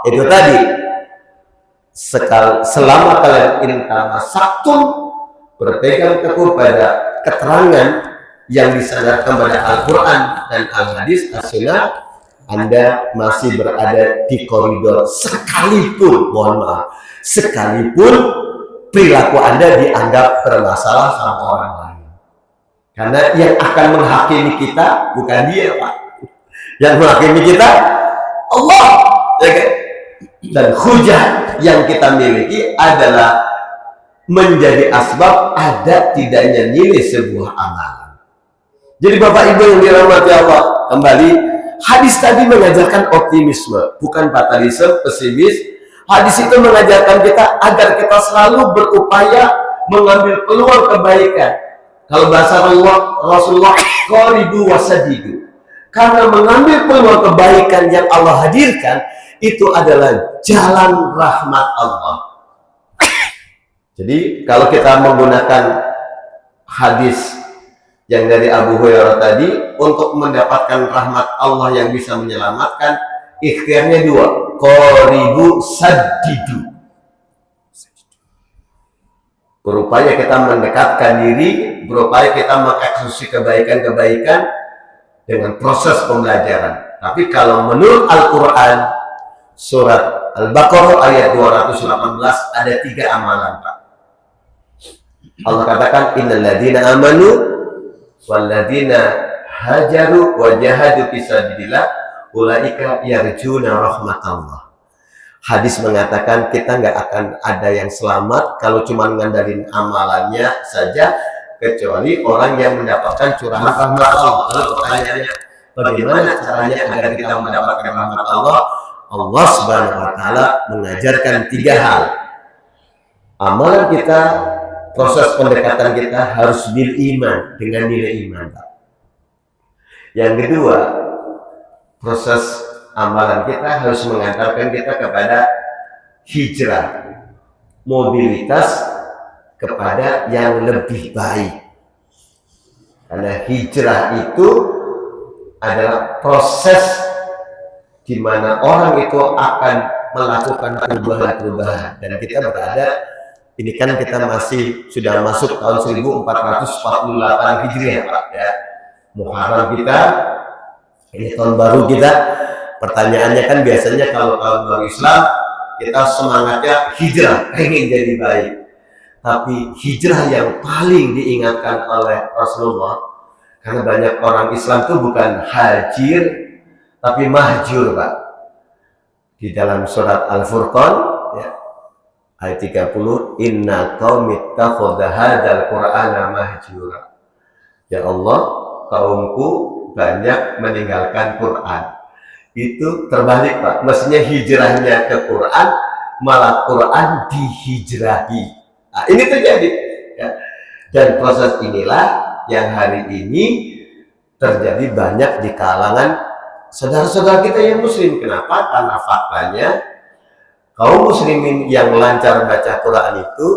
itu tadi, selama kalian intamasaktum, berpegang teguh pada keterangan yang disandarkan pada Al-Quran dan Al-Hadis As-Sunnah, Anda masih berada di koridor sekalipun, mohon maaf, sekalipun perilaku Anda dianggap bermasalah sama orang lain. Karena yang akan menghakimi kita bukan dia Pak. Yang menghakimi kita Allah, ya kan? Dan hujah yang kita miliki adalah menjadi asbab ada tidaknya nilai sebuah amalan. Jadi Bapak Ibu yang dirahmati Allah, kembali hadis tadi mengajarkan optimisme, bukan fatalisme, pesimis. Hadis itu mengajarkan kita agar kita selalu berupaya mengambil peluang kebaikan. Kalau bahasa Rasulullah, qaribu wasadidu. Karena mengambil peluang kebaikan yang Allah hadirkan, itu adalah jalan rahmat Allah. Jadi kalau kita menggunakan hadis yang dari Abu Hurairah tadi, untuk mendapatkan rahmat Allah yang bisa menyelamatkan, ikhtiarnya 2, qaribu saddidu. Berupaya kita mendekatkan diri, berupaya kita mengeksekusi kebaikan-kebaikan dengan proses pembelajaran. Tapi kalau menurut Al-Quran, surat Al-Baqarah ayat 218, ada 3 amalan Pak. Allah katakan innal ladzina amanu wal ladzina hajaru wa jahadu fi sabilillah ulaika yarjuna rahmatallah. Hadis mengatakan kita nggak akan ada yang selamat kalau cuma ngandalin amalannya saja, kecuali orang yang mendapatkan curahan rahmat Allah. Lalu pertanyaannya, bagaimana caranya agar kita mendapatkan rahmat Allah? Allah Subhanahu wa taala mengajarkan 3 hal. Amalan kita, proses pendekatan kita harus bil iman, dengan nilai iman. Yang kedua, proses amalan kita harus mengantarkan kita kepada hijrah, mobilitas kepada yang lebih baik. Karena hijrah itu adalah proses di mana orang itu akan melakukan perubahan-perubahan, dan kita berada, ini kan kita masih sudah masuk tahun 1448 Hijriah, Pak, ya. Muharram kita, ini tahun baru kita. Pertanyaannya kan biasanya kalau tahun baru Islam kita semangatnya hijrah, pengen jadi baik. Tapi hijrah yang paling diingatkan oleh Rasulullah, karena banyak orang Islam itu bukan hajir tapi mahjur, Pak. Di dalam surat Al-Furqan, ya, ayat 30, inna qaumi ittakhadha hadzal qur'ana mahjura. Ya Allah, kaumku banyak meninggalkan Quran. Itu terbalik, Pak. Mestinya hijrahnya ke Quran, malah Quran dihijrahi. Nah, ini terjadi, ya. Dan proses inilah yang hari ini terjadi banyak di kalangan saudara-saudara kita yang muslim. Kenapa? Karena faktanya kaum muslimin yang lancar baca Quran itu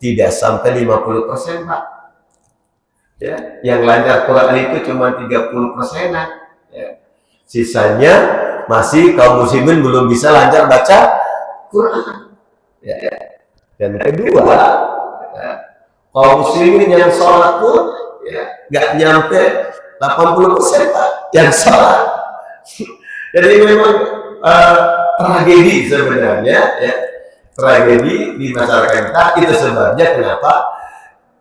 tidak sampai 50%, Pak. Ya, yang lancar Quran itu cuma 30%-an. Ya. Sisanya masih kaum muslimin belum bisa lancar baca Quran. Ya. Dan kedua, ya, kaum muslimin yang sholat pun ya nggak nyampe 80%, Pak, yang sholat. Jadi memang tragedi sebenarnya, ya, tragedi di masyarakat kita. Itu sebabnya kenapa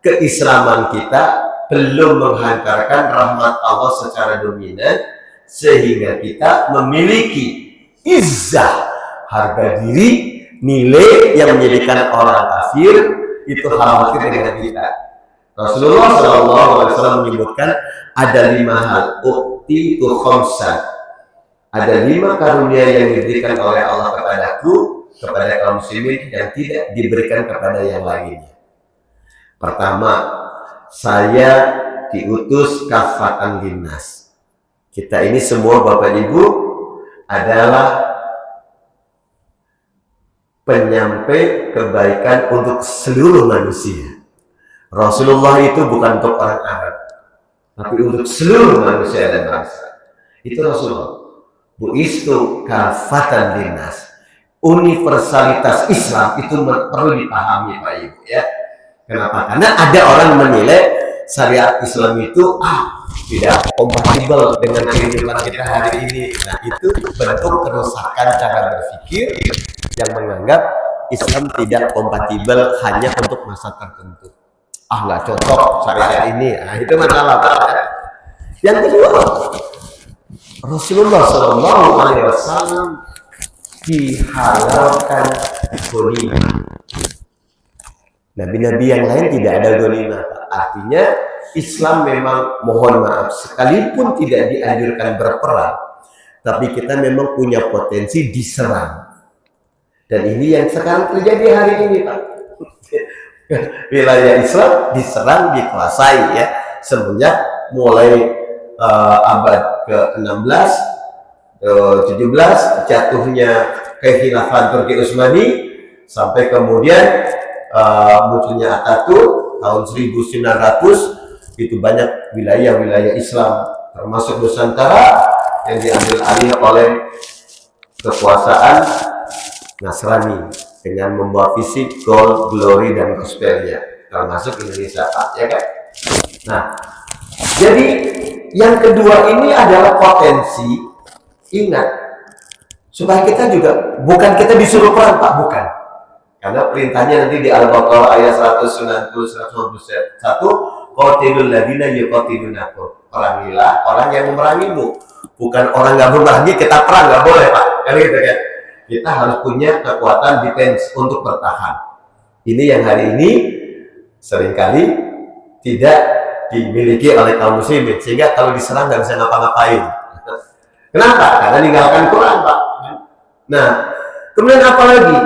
keislaman kita belum menghantarkan rahmat Allah secara dominan, sehingga kita memiliki izzah, harga diri, nilai yang menjadikan orang kafir itu khawatir dengan kita. Rasulullah SAW menyebutkan ada 5 hal, ukti tu khamsan. Ada 5 karunia yang diberikan oleh Allah kepadaku, kepada kaum muslimin, yang tidak diberikan kepada yang lainnya. Pertama, saya diutus kafatan linnas. Kita ini semua Bapak Ibu adalah penyampai kebaikan untuk seluruh manusia. Rasulullah itu bukan untuk orang Arab, tapi untuk seluruh manusia dan bangsa. Itu Rasulullah. Bu'istu kafatan linnas. Universalitas Islam itu perlu dipahami, Pak Ibu, ya. Kenapa? Karena ada orang menilai syariat Islam itu tidak kompatibel dengan kehidupan kita hari ini. Nah, itu bentuk kerusakan cara berpikir yang menganggap Islam tidak kompatibel hanya untuk masa tertentu. Nggak cocok syariat ini. Nah, itu masalah, Pak. Yang kedua, Rasulullah SAW dihalalkan ghanimah. Nabi-nabi yang lain tidak ada ghanimah. Artinya Islam memang, mohon maaf, sekalipun tidak dianjurkan berperang, tapi kita memang punya potensi diserang. Dan ini yang sekarang terjadi hari ini, Pak. Wilayah Islam diserang, dikuasai, ya, semenjak mulai abad ke-16, 17, jatuhnya kekhilafan Turki Utsmani, sampai kemudian munculnya Atatürk tahun 1900. Itu banyak wilayah-wilayah Islam termasuk Nusantara yang diambil alih oleh kekuasaan Nasrani dengan membawa visi gold, glory, dan prospernya, termasuk Indonesia, Pak, ya kan? Nah, jadi yang kedua ini adalah potensi. Ingat, supaya kita juga, bukan kita disuruh perang, Pak, bukan. Karena perintahnya nanti di Al-Baqarah ayat 190 191, qatilul ladina yuqatilunakum. Perangilah orang yang memerangimu. Bukan orang nggak memerangi kita perang, nggak boleh Pak. Kan gitu kan. Kita harus punya kekuatan defense untuk bertahan. Ini yang hari ini seringkali tidak dimiliki oleh kaum muslimin, sehingga kalau diserang nggak bisa ngapa-ngapain. Kenapa? Karena ninggalkan Quran Pak. Nah, kemudian apa lagi?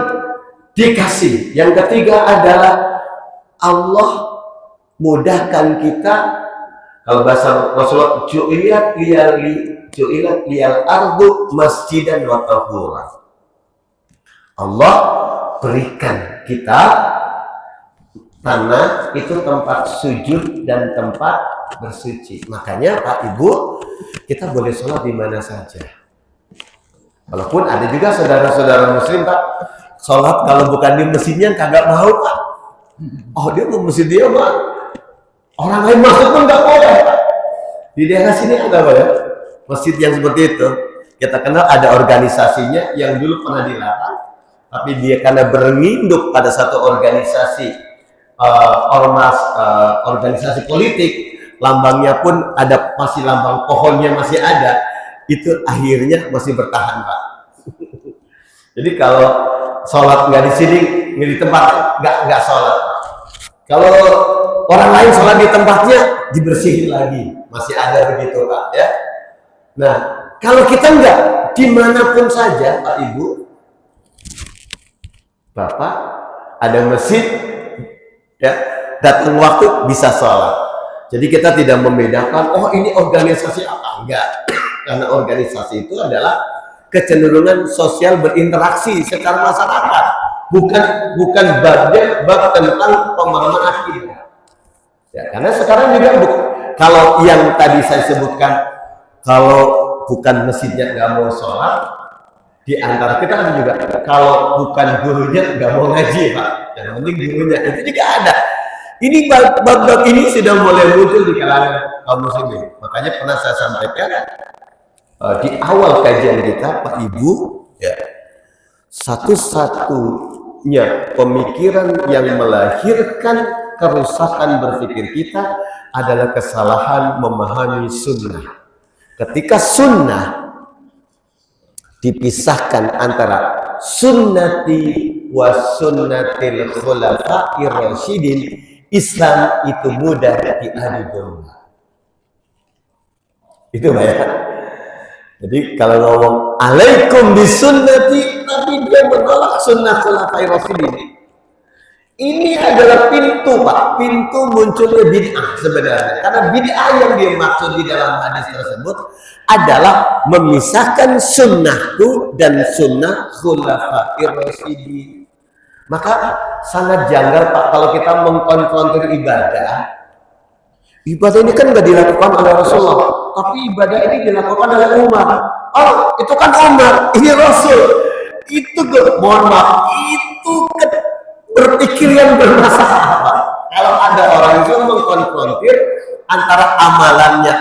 Dikasih. Yang ketiga adalah Allah mudahkan kita. Kalau bahasa Rasulullah, ju'ilat liyal ardu masjidan wa tahura. Allah berikan kita tanah itu tempat sujud dan tempat bersuci. Makanya Pak Ibu, kita boleh sholat di mana saja. Walaupun ada juga saudara-saudara muslim Pak, sholat kalau bukan di masjidnya kagak mau Pak. Oh dia mau masjid dia Pak, orang lain masuk pun nggak boleh Pak. Di daerah sini ada Pak ya, masjid yang seperti itu. Kita kenal ada organisasinya yang dulu pernah dilarang, tapi dia karena berinduk pada satu organisasi organisasi politik, lambangnya pun ada, masih lambang pohonnya masih ada, itu akhirnya masih bertahan Pak. Jadi kalau sholat nggak di sini, nggak di tempat, nggak sholat. Kalau orang lain sholat di tempatnya, dibersihin lagi, masih ada begitu Pak ya. Nah kalau kita nggak, dimanapun saja Pak Ibu, Bapak ada masjid ya, datang waktu bisa sholat. Jadi kita tidak membedakan, oh ini organisasi apa, enggak. Karena organisasi itu adalah kecenderungan sosial berinteraksi secara masyarakat, bukan bab tentang pemahaman akidah. Ya, karena sekarang juga kalau yang tadi saya sebutkan, kalau bukan masjidnya nggak mau sholat, di antara kita kan juga kalau bukan gurunya nggak mau ngaji Pak, yang penting gurunya, itu juga ada. Ini bab-bab ini sudah mulai muncul di kalangan kaum muslimin. Makanya pernah saya sampaikan di awal kajian kita Pak Ibu ya, satu-satunya pemikiran yang melahirkan kerusakan berpikir kita adalah kesalahan memahami sunnah. Ketika sunnah dipisahkan antara sunnati wa sunnatil khulafa'ir rasyidin, Islam itu mudah diadu domba. Itu banyak. Jadi kalau ngomong alaikum bisunnati, tapi dia menolak sunnah khulafa'ir rasyidin. Ini adalah pintu Pak, pintu munculnya bid'ah sebenarnya. Karena bid'ah yang dia maksud di dalam hadis tersebut adalah memisahkan sunnahku dan sunnah khulafa'ir rasyidin. Maka sangat janggal Pak kalau kita mengkonfrontir ibadah. Ibadah ini kan nggak dilakukan oleh Rasulullah, tapi ibadah ini dilakukan oleh Umar. Oh, itu kan Umar, ini Rasul. Itu mohon maaf, itu berpikir yang bermasalah Pak. Kalau ada orang itu mengkonfrontir antara amalannya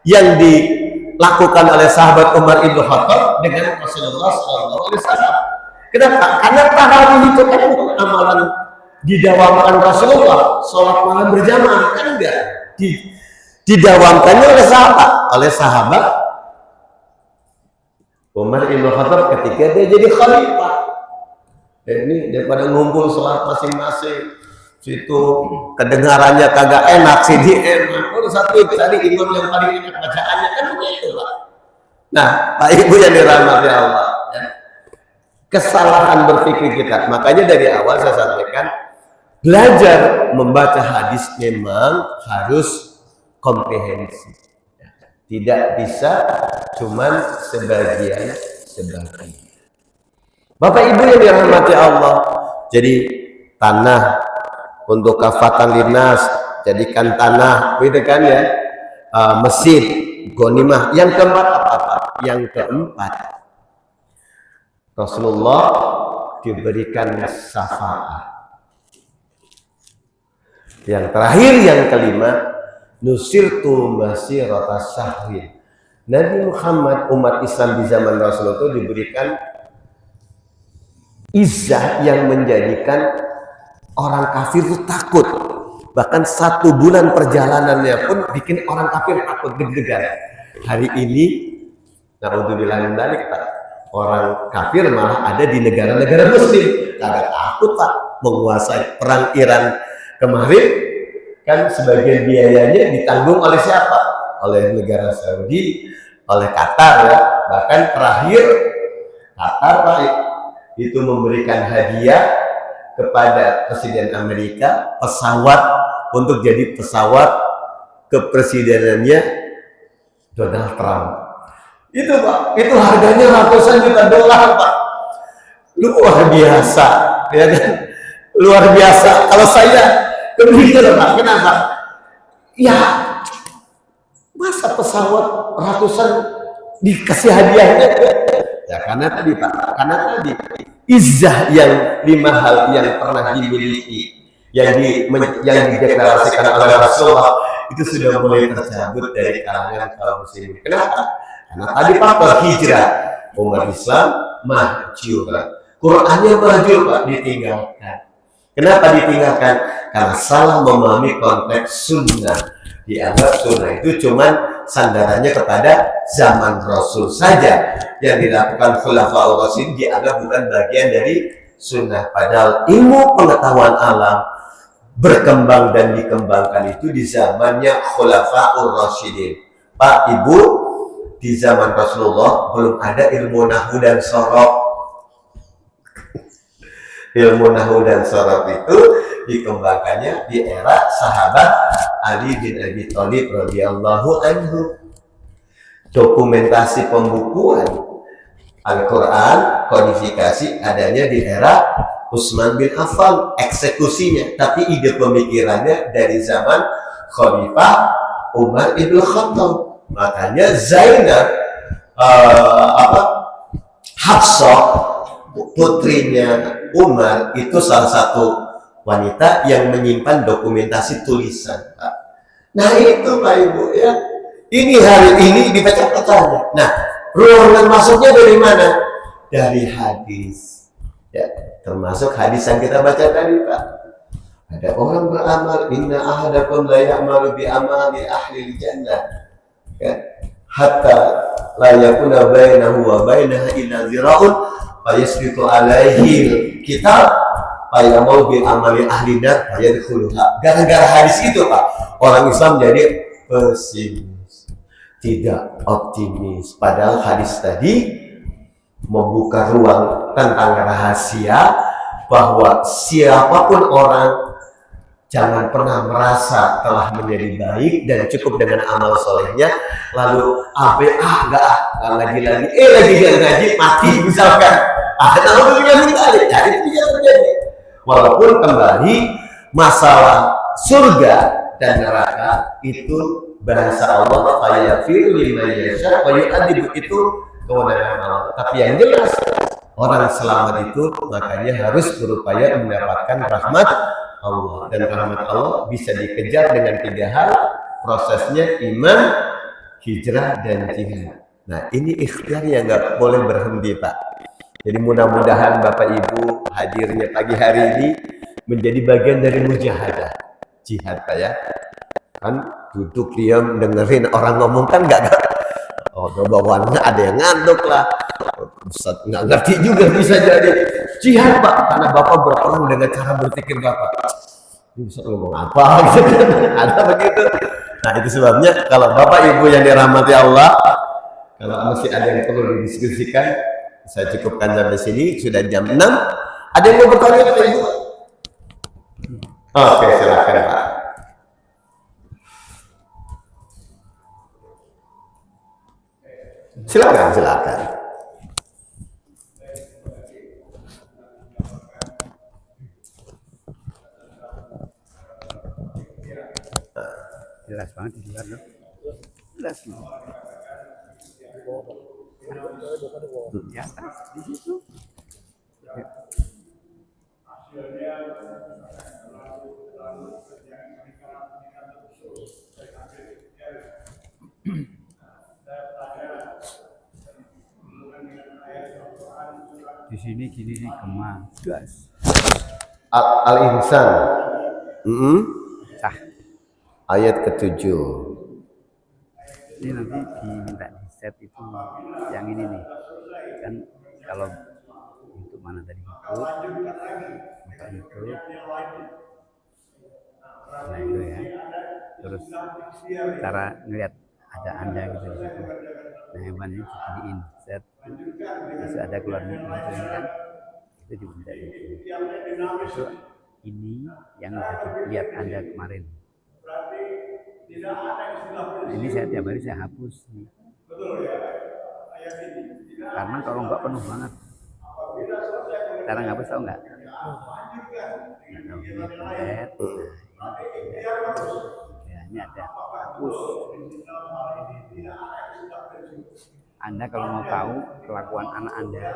yang dilakukan oleh sahabat Umar ibn Khattab dengan Rasulullah SAW. Kenapa? Karena tarawih itu kan bukan amalan didawamkan Rasulullah, sholat malam berjamaah kan enggak. Didawamkannya oleh sahabat Umar ibn Khattab ketika dia jadi khalifah. Ini daripada ngumpul sholat masing-masing, situ kedengarannya kagak enak, sini enak. Oh satu tadi imam yang paling enak bacaannya kan begitu Pak. Nah Pak Ibu yang dirahmati Allah, ya. Kesalahan berpikir kita. Makanya dari awal saya sampaikan, belajar membaca hadis memang harus komprehensif. Tidak bisa cuman sebagian. Bapak Ibu yang dirahmati Allah, jadi tanah untuk kafatan linnas, jadikan tanah, gitu kan ya, masjid, ghanimah. Yang keempat apa? Yang keempat, Rasulullah diberikan syafaat. Yang terakhir, yang kelima, nusirtu masirata syahrin. Nabi Muhammad, umat Islam di zaman Rasulullah itu diberikan Izzah yang menjadikan orang kafir itu takut. Bahkan 1 bulan perjalanannya pun bikin orang kafir takut deg-degan. Hari ini, naudzubillah min dzalik, Pak. Orang kafir malah ada di negara-negara muslim. Kagak takut, Pak, menguasai perang Iran kemarin. Kan sebagian biayanya ditanggung oleh siapa? Oleh negara Saudi, oleh Qatar ya. Bahkan terakhir Qatar, Pak, itu memberikan hadiah kepada Presiden Amerika pesawat untuk jadi pesawat kepresidenannya Donald Trump. Itu, Pak, itu harganya ratusan juta dolar, Pak. Luar biasa, ya kan? Luar biasa. Kalau saya kemudian, Pak, kenapa? Ya, masa pesawat ratusan dikasih hadiahnya? Ya karena tadi, Pak, karena tadi izzah yang 5 hal yang pernah dimiliki, yang dideklarasikan oleh Rasulullah itu sudah mulai tercabut dari kalangan kaum muslimin. Kenapa? Karena tadi faktor hijrah, umat Islam maju, Qurannya maju, Pak, ditinggalkan. Kenapa ditinggalkan? Karena salah memahami konteks sunnah. Dianggap sunnah itu cuman sandarannya kepada zaman Rasul saja. Yang dilakukan khulafaur rasyidin dianggap bukan bagian dari sunnah. Padahal ilmu pengetahuan alam berkembang dan dikembangkan itu di zamannya khulafaur rasyidin. Pak, Ibu, di zaman Rasulullah belum ada ilmu nahwu dan sorof. Ilmu nahwu dan sorof itu dikembangkannya di era sahabat Ali bin Abi Thalib radhiyallahu anhu. Dokumentasi pembukuan Al-Quran, kodifikasi adanya di era Utsman bin Affan, eksekusinya. Tapi ide pemikirannya dari zaman Khalifah Umar ibn Khattab. Makanya Zainab, Hafsah, putrinya Umar, itu salah satu wanita yang menyimpan dokumentasi tulisan. Nah itu, Pak, Ibu, ya. Ini hari ini dibaca-bacanya. Nah, ruangan masuknya dari mana? Dari hadis. Ya, termasuk hadis yang kita baca tadi, Pak. Ada orang beramal, inna ahadakum la ya'malu bi amali ahli jannah. Ya. Hatta la yakuna bainahu wa bainaha illa zira'un fa yasbiqu alaihi kitab fa ya'malu bi amali ahli nar fa yadkhuluha. Gara-gara hadis itu, Pak, orang Islam jadi pesimis, tidak optimis. Padahal hadis tadi membuka ruang tentang rahasia bahwa siapapun orang jangan pernah merasa telah menjadi baik dan cukup dengan amal solehnya, lalu nggak ngaji lagi, lagi nggak ngaji, mati misalkan. Kalau dengan jadi itu tidak terjadi. Walaupun kembali masalah surga dan neraka itu bahasa Allah, fayaghfiru liman yasha wa yu'adzibu, itu kewenangan Allah. Tapi yang jelas orang selamat itu makanya harus berupaya mendapatkan rahmat Allah, dan rahmat Allah bisa dikejar dengan 3 hal, prosesnya iman, hijrah, dan jihad. Nah ini ikhtiar yang nggak boleh berhenti, Pak. Jadi mudah-mudahan Bapak Ibu hadirnya pagi hari ini menjadi bagian dari mujahadah jihad, Pak, ya. Kan duduk diam dengerin orang ngomong kan nggak, bawaannya ada yang ngantuk lah, Ustaz nggak ngerti juga bisa jadi. Jihad, Pak, karena Bapak berperang dengan cara berpikir Bapak. Ini Ustaz ngomong apa gitu kan? Ada begitu. Nah itu sebabnya kalau Bapak Ibu yang dirahmati Allah, kalau masih ada yang perlu didiskusikan, saya cukupkan sampai sini. Sudah jam 6. Ada yang mau bertanya, Pak Ibu? Oke, silakan, Pak. Silakan. Jelas banget di luar, loh. Jelas. Di atas, di situ. di sini gini nih Kemang. Gas. Al-Insan. Sah. Ayat ke-7. Ini nanti diminta di set itu yang ini nih. Kan kalau untuk mana tadi YouTube, buka YouTube. Nah itu ya. Terus cara ngeliat ada Anda gitu di situ. Nah yang mana ini di insert. Terus ada keluar ini kan. Itu juga bisa di sini. Itu ini yang udah dilihat Anda kemarin. Nah, ini saya tiap hari saya hapus nih. Karena kalau enggak penuh banget. Cara ngapus tahu nggak? Nah, ini pencet. Ya, ini ada hapus. Anda kalau mau tahu kelakuan anak Anda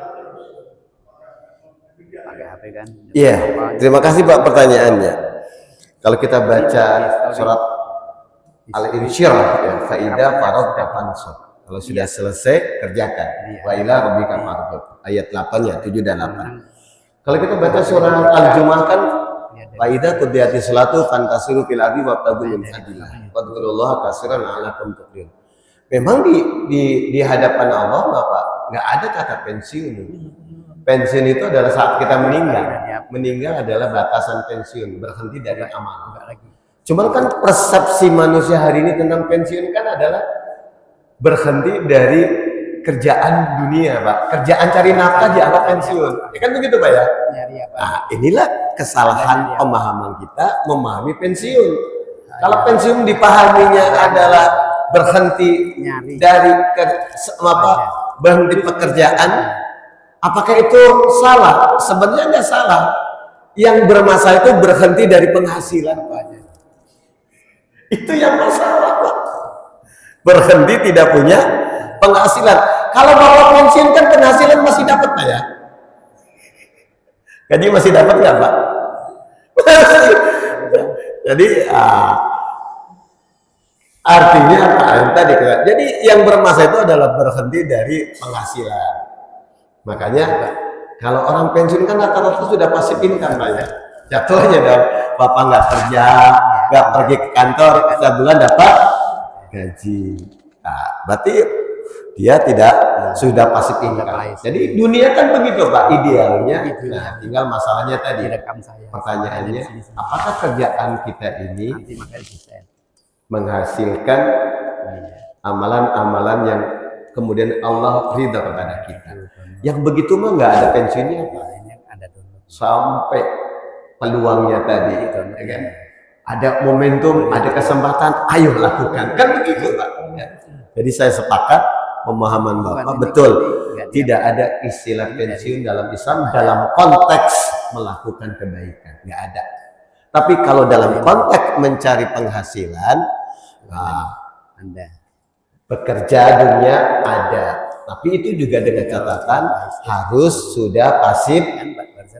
pakai HP kan? Iya, terima kasih Pak pertanyaannya. Kalau kita baca surat Al-Insyirah ya, faidah farad fansab. Kalau sudah selesai kerjakan. Wa ila rabbika farghab. Ayat 8 ya, 7 dan 8. Kalau kita baca surah Al-Jumu'ah kan faidah qudiyati salatu fantasiru fil ardi wabtagu min fadlillah. Wadkurullaha katsiran la'allakum tuflihun. Memang di hadapan Allah Bapak nggak ada kata pensiun. Pensiun itu adalah saat kita meninggal. Meninggal adalah batasan pensiun, berhenti dari amal. Cuman kan persepsi manusia hari ini tentang pensiun kan adalah berhenti dari kerjaan dunia, Pak. Kerjaan cari nafkah dianggap pensiun. Ya kan begitu, Pak ya? Nah, inilah kesalahan pemahaman kita memahami pensiun. Kalau pensiun dipahaminya adalah berhenti dari berhenti pekerjaan, apakah itu salah? Sebenarnya nggak salah. Yang bermasalah itu berhenti dari penghasilan, Pak. Itu yang masalah, Pak. Berhenti tidak punya penghasilan. Kalau Bapak pensiun kan penghasilan masih dapat, Pak ya? Gaji masih dapat nggak, Pak? Jadi artinya apa? Tadi jadi yang bermasalah itu adalah berhenti dari penghasilan. Makanya kalau orang pensiun kan rata-rata sudah pasif income, Pak ya. Jatuhnya dong, Bapak nggak kerja, nggak pergi ke kantor, sebulan dapat gaji. Nah, berarti dia tidak sudah pasif income. Jadi dunia kan begitu, Pak, idealnya. Nah, tinggal masalahnya tadi. Pertanyaannya, apakah kerjaan kita ini menghasilkan amalan-amalan yang kemudian Allah ridha kepada kita? Yang begitu mah nggak ada pensiunnya, Pak. Sampai peluangnya tadi, ya kan? Ada momentum, ada kesempatan, ayo lakukan. Kan begitu, Pak. Ya. Jadi saya sepakat pemahaman Bapak betul. Tidak ada istilah pensiun dalam Islam dalam konteks melakukan kebaikan, nggak ada. Tapi kalau dalam konteks mencari penghasilan, bekerja dunia ada. Tapi itu juga dengan catatan harus sudah pasif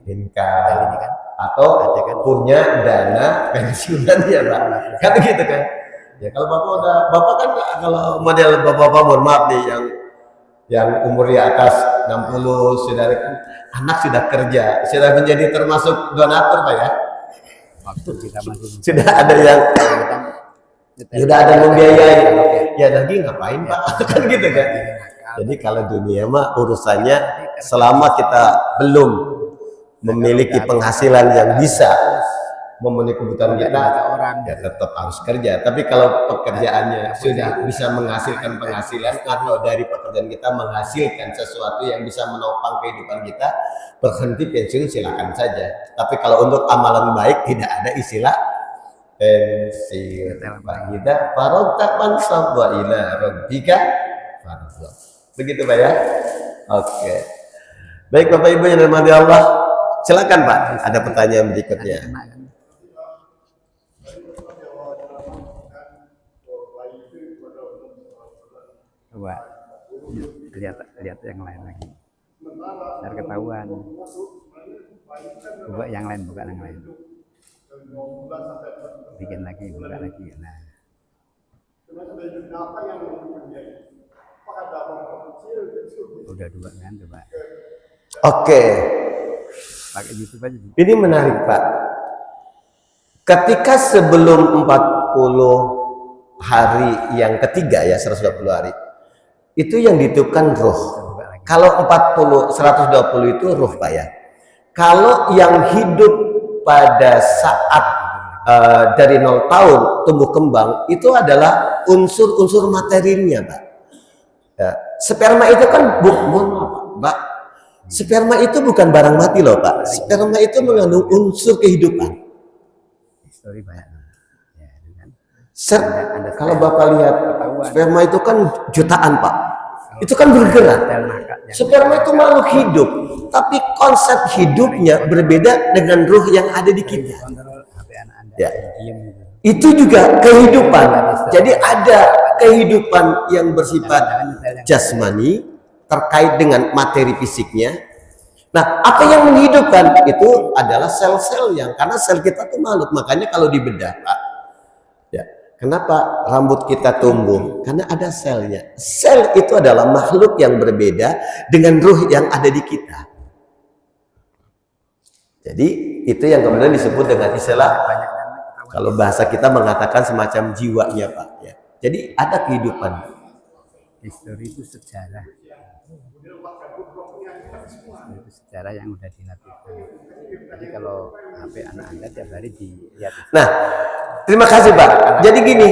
income atau punya dana pensiunan ya, Pak. Kan gitu kan? Ya kalau Bapak kan kalau model Bapak mohon maaf nih yang umur di atas 60 sudah anak sudah kerja, sudah menjadi termasuk donatur, Pak ya. Waktu kita masih sudah ada yang sudah ada membiayai. Ya lagi ngapain, Pak? Kan gitu kan? Jadi kalau dunia mah urusannya selama kita belum memiliki penghasilan yang bisa memenuhi kebutuhan kita, ya tetap harus kerja. Tapi kalau pekerjaannya sudah bisa menghasilkan penghasilan atau dari pekerjaan kita menghasilkan sesuatu yang bisa menopang kehidupan kita, berhenti pensiun silakan saja. Tapi kalau untuk amalan baik tidak ada istilah pensiun. Kita faragta fansab wa ila rabbika farghab. Begitu, Pak ya? Oke. Baik Bapak Ibu yang dirahmati Allah, silakan Pak, ada pertanyaan berikutnya. Coba lihat yang lain lagi. Biar ketahuan. Coba yang lain, buka yang lain. Bikin lagi, buka lagi. Nah. Udah dua kan, coba. Oke, Pakai YouTube aja. ini menarik Pak. Ketika sebelum 40 hari yang ketiga ya, 120 hari, itu yang ditiupkan ruh. Kalau 40, 120 itu ruh Pak ya. Kalau yang hidup pada saat dari 0 tahun tumbuh kembang, itu adalah unsur-unsur materinya Pak. Ya. Sperma itu kan Pak. Sperma itu bukan barang mati loh Pak. Sperma itu mengandung unsur kehidupan. Histori banyak. Ya, kan? Kalau Bapak lihat sperma itu kan jutaan Pak. Itu kan bergerak. Sperma itu makhluk hidup, tapi konsep hidupnya berbeda dengan ruh yang ada di kita. Ya. Itu juga kehidupan. Jadi ada kehidupan yang bersifat jasmani terkait dengan materi fisiknya. Nah, apa yang menghidupkan itu adalah sel-sel karena sel kita itu makhluk. Makanya kalau dibedah, Pak, ya, kenapa rambut kita tumbuh? Karena ada selnya. Sel itu adalah makhluk yang berbeda dengan ruh yang ada di kita. Jadi itu yang kemudian disebut dengan istilah, kalau bahasa kita mengatakan semacam jiwanya Pak. Ya. Jadi ada kehidupan. Histori itu sejarah. Itu sejarah yang udah dilakukan. Jadi kalau HP anak Anda tiap hari dilihat. Nah, terima kasih Pak. Jadi gini,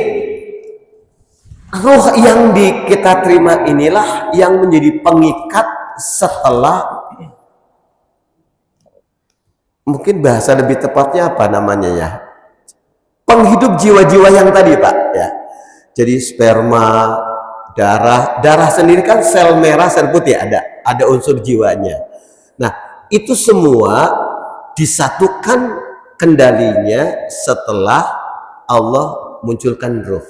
ruh yang kita terima inilah yang menjadi pengikat setelah, mungkin bahasa lebih tepatnya apa namanya ya, penghidup jiwa-jiwa yang tadi Pak ya. Jadi sperma, darah sendiri kan sel merah, sel putih ada unsur jiwanya. Nah, itu semua disatukan kendalinya setelah Allah munculkan ruh.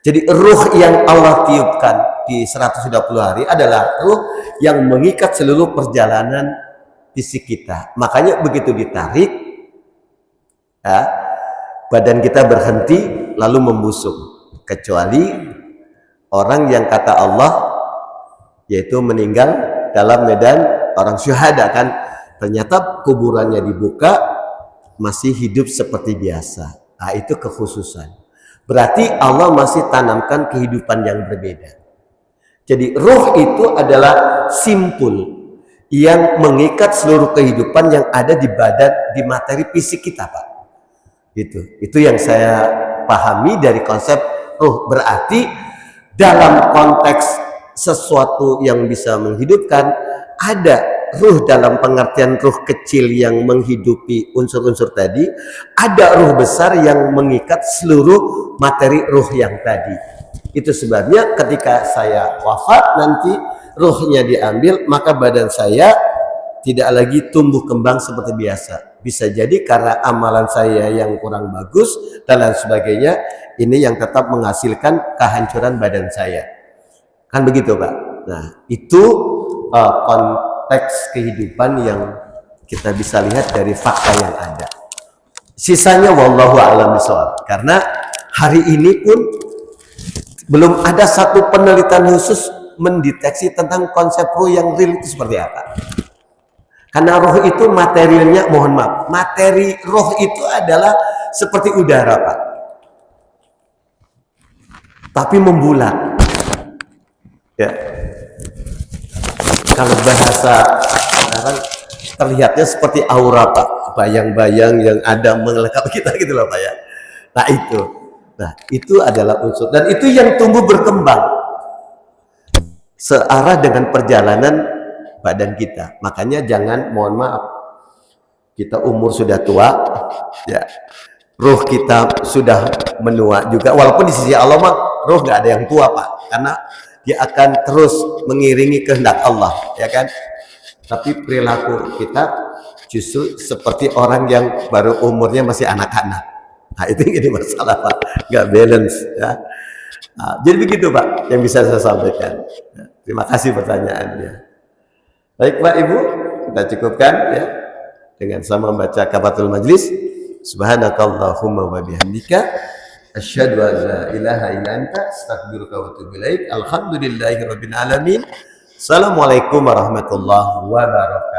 Jadi ruh yang Allah tiupkan di 120 hari adalah ruh yang mengikat seluruh perjalanan fisik kita. Makanya begitu ditarik, ya, badan kita berhenti lalu membusuk. Kecuali orang yang kata Allah, yaitu meninggal dalam medan orang syuhada kan, ternyata kuburannya dibuka masih hidup seperti biasa. Nah, itu kekhususan. Berarti Allah masih tanamkan kehidupan yang berbeda. Jadi ruh itu adalah simpul yang mengikat seluruh kehidupan yang ada di badan, di materi fisik kita Pak. Itu yang saya pahami dari konsep ruh. Berarti dalam konteks sesuatu yang bisa menghidupkan, ada ruh dalam pengertian ruh kecil yang menghidupi unsur-unsur tadi, ada ruh besar yang mengikat seluruh materi ruh yang tadi. Itu sebabnya ketika saya wafat nanti ruhnya diambil, maka badan saya tidak lagi tumbuh kembang seperti biasa. Bisa jadi karena amalan saya yang kurang bagus dan lain sebagainya, ini yang tetap menghasilkan kehancuran badan saya. Kan begitu Pak. Nah, itu konteks kehidupan yang kita bisa lihat dari fakta yang ada. Sisanya wallahu a'lam bishawab. Karena hari ini pun belum ada satu penelitian khusus mendeteksi tentang konsep ruh yang real itu seperti apa. Karena ruh itu materialnya, mohon maaf, materi ruh itu adalah seperti udara Pak, tapi membulat ya. Kalau bahasa sekarang terlihatnya seperti aura Pak, bayang-bayang yang ada mengelakap kita gitu loh Pak ya. Nah itu adalah unsur, dan itu yang tumbuh berkembang searah dengan perjalanan badan kita. Makanya jangan, mohon maaf, kita umur sudah tua ya, ruh kita sudah menua juga, walaupun di sisi Allah mah ruh nggak ada yang tua Pak, karena dia akan terus mengiringi kehendak Allah, ya kan? Tapi perilaku kita justru seperti orang yang baru umurnya masih anak-anak. Nah, itu yang jadi masalah Pak, nggak balance ya. Nah, jadi begitu Pak yang bisa saya sampaikan. Terima kasih pertanyaannya. Baik Pak Ibu, kita cukupkan ya dengan sama membaca kafaratul majlis. Subhanakallahumma wa bihamdika asyhadu an la ilaha illa anta astaghfiruka wa atubu ilaik. Alhamdulillahirabbil alamin. Assalamualaikum warahmatullahi wabarakatuh.